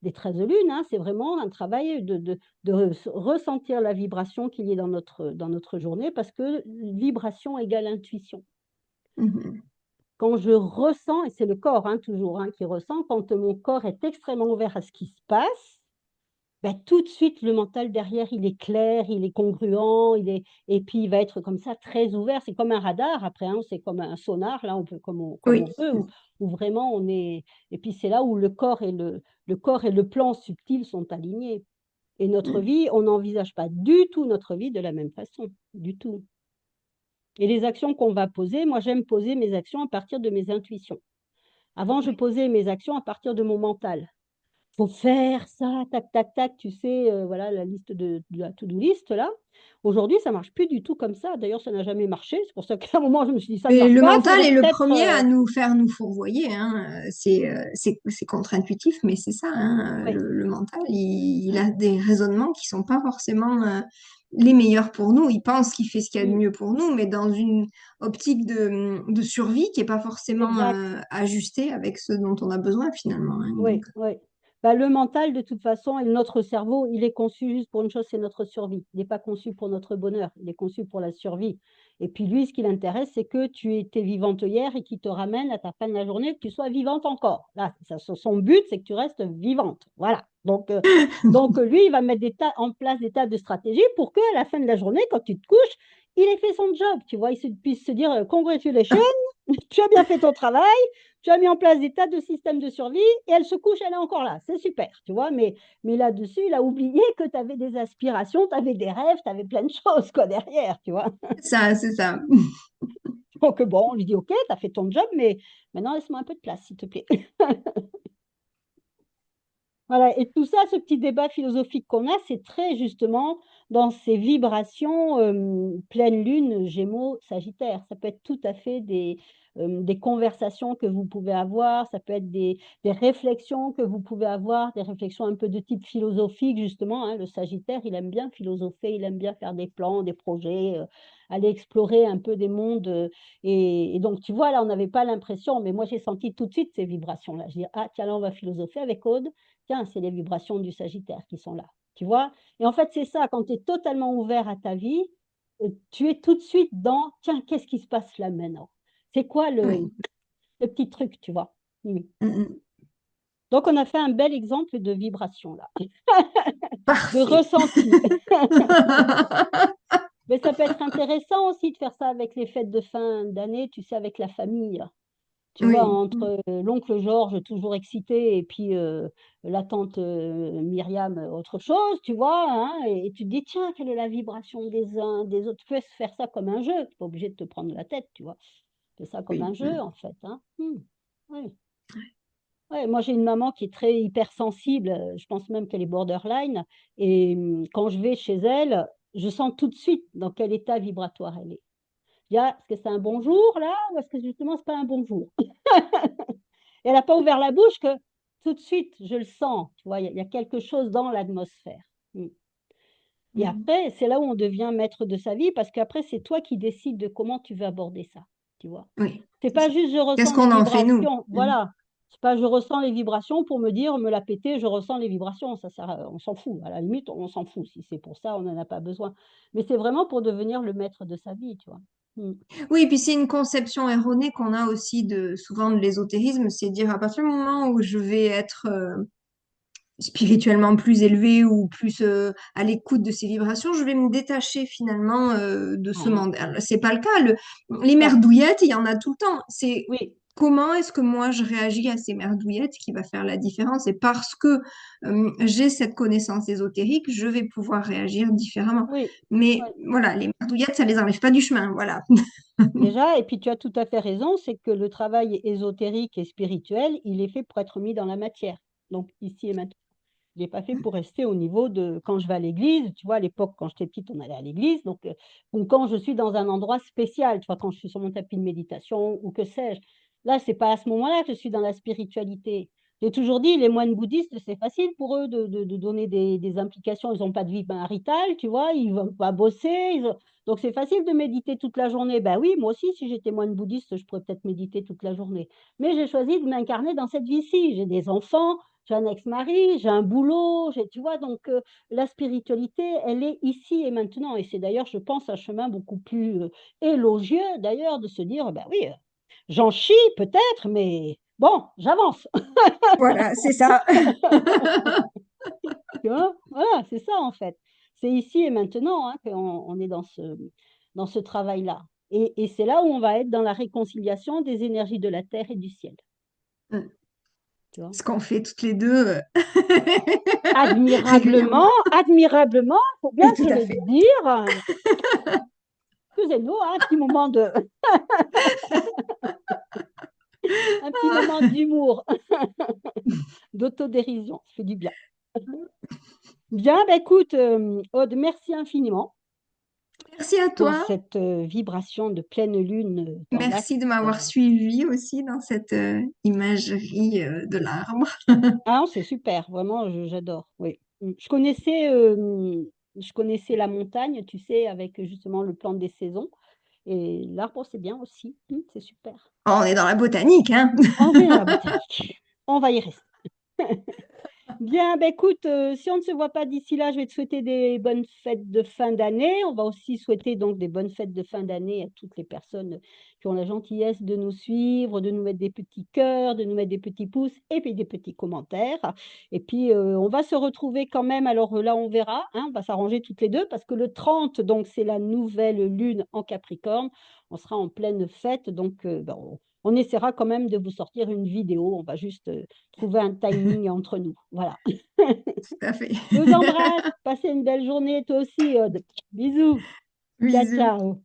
des 13 lunes. Hein. C'est vraiment un travail de ressentir la vibration qu'il y a dans notre journée, parce que vibration égale intuition. Mhm. Quand je ressens, et c'est le corps hein, toujours hein, qui ressent, quand mon corps est extrêmement ouvert à ce qui se passe, ben, tout de suite le mental derrière, il est clair, il est congruent, et puis il va être comme ça très ouvert. C'est comme un radar après, hein, c'est comme un sonar, là on peut comme Oui. on veut, où vraiment on est. Et puis c'est là où le corps et le plan subtil sont alignés. Et notre Mm. vie, on n'envisage pas du tout notre vie de la même façon, du tout. Et les actions qu'on va poser, moi j'aime poser mes actions à partir de mes intuitions. Avant, je posais mes actions à partir de mon mental. Faut faire ça, tac, tac, tac, tu sais, voilà la liste de la to-do list là. Aujourd'hui, ça marche plus du tout comme ça. D'ailleurs, ça n'a jamais marché. C'est pour ça qu'à un moment, je me suis dit, ça ne Et marche le pas, il mental faudrait est le peut-être. premier à nous faire nous fourvoyer, hein. C'est contre-intuitif, mais c'est ça, hein. Ouais, Le mental, il a des raisonnements qui sont pas forcément les meilleurs pour nous. Il pense qu'il fait ce qu'il y a de mm, mieux pour nous, mais dans une optique de survie qui est pas forcément exact. ajustée avec ce dont on a besoin finalement, hein. Donc, Oui, oui. Bah, le mental, de toute façon, et notre cerveau, il est conçu juste pour une chose, c'est notre survie. Il n'est pas conçu pour notre bonheur, il est conçu pour la survie. Et puis lui, ce qui l'intéresse, c'est que tu étais vivante hier et qu'il te ramène à ta fin de la journée, que tu sois vivante encore. Là, son but, c'est que tu restes vivante. Voilà. Donc lui, il va mettre en place des tas de stratégies pour qu'à la fin de la journée, quand tu te couches, il ait fait son job. Tu vois, puisse se dire, congratulations, tu as bien fait ton travail, tu as mis en place des tas de systèmes de survie et elle se couche, elle est encore là. C'est super, tu vois. Mais là-dessus, il a oublié que tu avais des aspirations, tu avais des rêves, tu avais plein de choses quoi, derrière, tu vois. ça, c'est ça. Donc bon, on lui dit, OK, tu as fait ton job, mais maintenant laisse-moi un peu de place, s'il te plaît. Voilà, et tout ça, ce petit débat philosophique qu'on a, c'est très justement dans ces vibrations pleine lune, Gémeaux, Sagittaire. Ça peut être tout à fait des conversations que vous pouvez avoir, ça peut être des réflexions que vous pouvez avoir, des réflexions un peu de type philosophique, justement, hein. Le Sagittaire, il aime bien philosopher, il aime bien faire des plans, des projets, aller explorer un peu des mondes. Et donc, tu vois, là, on n'avait pas l'impression, mais moi, j'ai senti tout de suite ces vibrations-là. Je dis, ah, tiens, là, on va philosopher avec Aude. Tiens, c'est les vibrations du Sagittaire qui sont là, tu vois? Et en fait, c'est ça, quand tu es totalement ouvert à ta vie, tu es tout de suite dans, tiens, qu'est-ce qui se passe là maintenant? C'est quoi Oui. le petit truc, tu vois? Mhm. Mm. Donc, on a fait un bel exemple de vibration là, de Parfait. ressenti. Mais ça peut être intéressant aussi de faire ça avec les fêtes de fin d'année, tu sais, avec la famille. Tu vois, Oui. entre l'oncle Georges, toujours excité, et puis la tante Myriam, autre chose, tu vois, hein, et tu te dis, tiens, quelle est la vibration des uns, des autres. Tu peux faire ça comme un jeu, tu n'es pas obligé de te prendre la tête, tu vois. Fais ça comme Oui. un jeu, en fait. Hein. Ouais. Ouais, moi, j'ai une maman qui est très hypersensible, je pense même qu'elle est borderline, et quand je vais chez elle, je sens tout de suite dans quel état vibratoire elle est. Je dis, ah, est-ce que c'est un bonjour, là, ou est-ce que justement, c'est pas un bonjour? Et elle n'a pas ouvert la bouche que tout de suite, je le sens. Tu vois, il y a quelque chose dans l'atmosphère. Mm. Et Mm. après, c'est là où on devient maître de sa vie parce qu'après, c'est toi qui décides de comment tu veux aborder ça. Tu vois. Oui, C'est c'est pas ça. juste je Qu'est-ce ressens les qu'on en fait, nous? vibrations. Voilà. C'est pas je ressens les vibrations pour me dire, me la péter, je ressens les vibrations. Ça sert on s'en fout. À la limite, on s'en fout. Si c'est pour ça, on n'en a pas besoin. Mais c'est vraiment pour devenir le maître de sa vie, tu vois. Mm. Oui, et puis c'est une conception erronée qu'on a aussi souvent de l'ésotérisme, c'est dire à partir du moment où je vais être spirituellement plus élevé ou plus à l'écoute de ces vibrations, je vais me détacher finalement de ce Ouais. monde. Alors, c'est pas le cas. Les Non. merdouillettes, il y en a tout le temps. C'est Oui. comment est-ce que moi je réagis à ces merdouillettes qui va faire la différence. Et parce que j'ai cette connaissance ésotérique, je vais pouvoir réagir différemment. Oui. Mais Ouais. voilà, les merdouillettes, ça les enlève pas du chemin. Voilà. Déjà, et puis tu as tout à fait raison, c'est que le travail ésotérique et spirituel, il est fait pour être mis dans la matière. Donc ici et maintenant. Il n'est pas fait pour rester au niveau de quand je vais à l'église. Tu vois, à l'époque, quand j'étais petite, on allait à l'église. Donc, ou quand je suis dans un endroit spécial, tu vois, quand je suis sur mon tapis de méditation ou que sais-je. Là, c'est pas à ce moment-là que je suis dans la spiritualité. J'ai toujours dit, les moines bouddhistes, c'est facile pour eux de donner des implications. Ils n'ont pas de vie maritale, tu vois, ils ne vont pas bosser. Donc, c'est facile de méditer toute la journée. Ben oui, moi aussi, si j'étais moine bouddhiste, je pourrais peut-être méditer toute la journée. Mais j'ai choisi de m'incarner dans cette vie-ci. J'ai des enfants, j'ai un ex-mari, j'ai un boulot, tu vois, donc la spiritualité, elle est ici et maintenant. Et c'est d'ailleurs, je pense, un chemin beaucoup plus élogieux, d'ailleurs, de se dire, ben oui, j'en chie peut-être, mais bon, j'avance. Voilà, c'est ça. Tu vois. Voilà, c'est ça en fait. C'est ici et maintenant hein, qu'on on est dans ce travail-là. Et c'est là où on va être dans la réconciliation des énergies de la terre et du ciel. Tu vois. Ce qu'on fait toutes les deux Admirablement, régulièrement. admirablement, il faut bien Et tout se à le fait. dire. Excusez-nous, hein, un petit moment d'humour, d'autodérision, ça fait du bien. Bien, ben écoute, Aude, merci infiniment Merci à pour toi. cette vibration de pleine lune dans l'axe. Merci de m'avoir suivi aussi dans cette imagerie de l'arbre. Ah, c'est super, vraiment, j'adore. Oui. Je connaissais la montagne, tu sais, avec justement le plan des saisons. Et l'arbre, c'est bien aussi. C'est super. Oh, on est dans la botanique, hein? On est dans la botanique. On va y rester. Bien, ben écoute, si on ne se voit pas d'ici là, je vais te souhaiter des bonnes fêtes de fin d'année. On va aussi souhaiter donc des bonnes fêtes de fin d'année à toutes les personnes qui ont la gentillesse de nous suivre, de nous mettre des petits cœurs, de nous mettre des petits pouces et puis des petits commentaires. Et puis, on va se retrouver quand même. Alors là, on verra, hein, on va s'arranger toutes les deux parce que le 30, donc c'est la nouvelle lune en Capricorne. On sera en pleine fête, donc ben, on essaiera quand même de vous sortir une vidéo. On va juste trouver un timing entre nous. Voilà. Tout à fait. Je vous embrasse. Passez une belle journée, toi aussi, Aude. Bisous. Ciao, Bisous. ciao.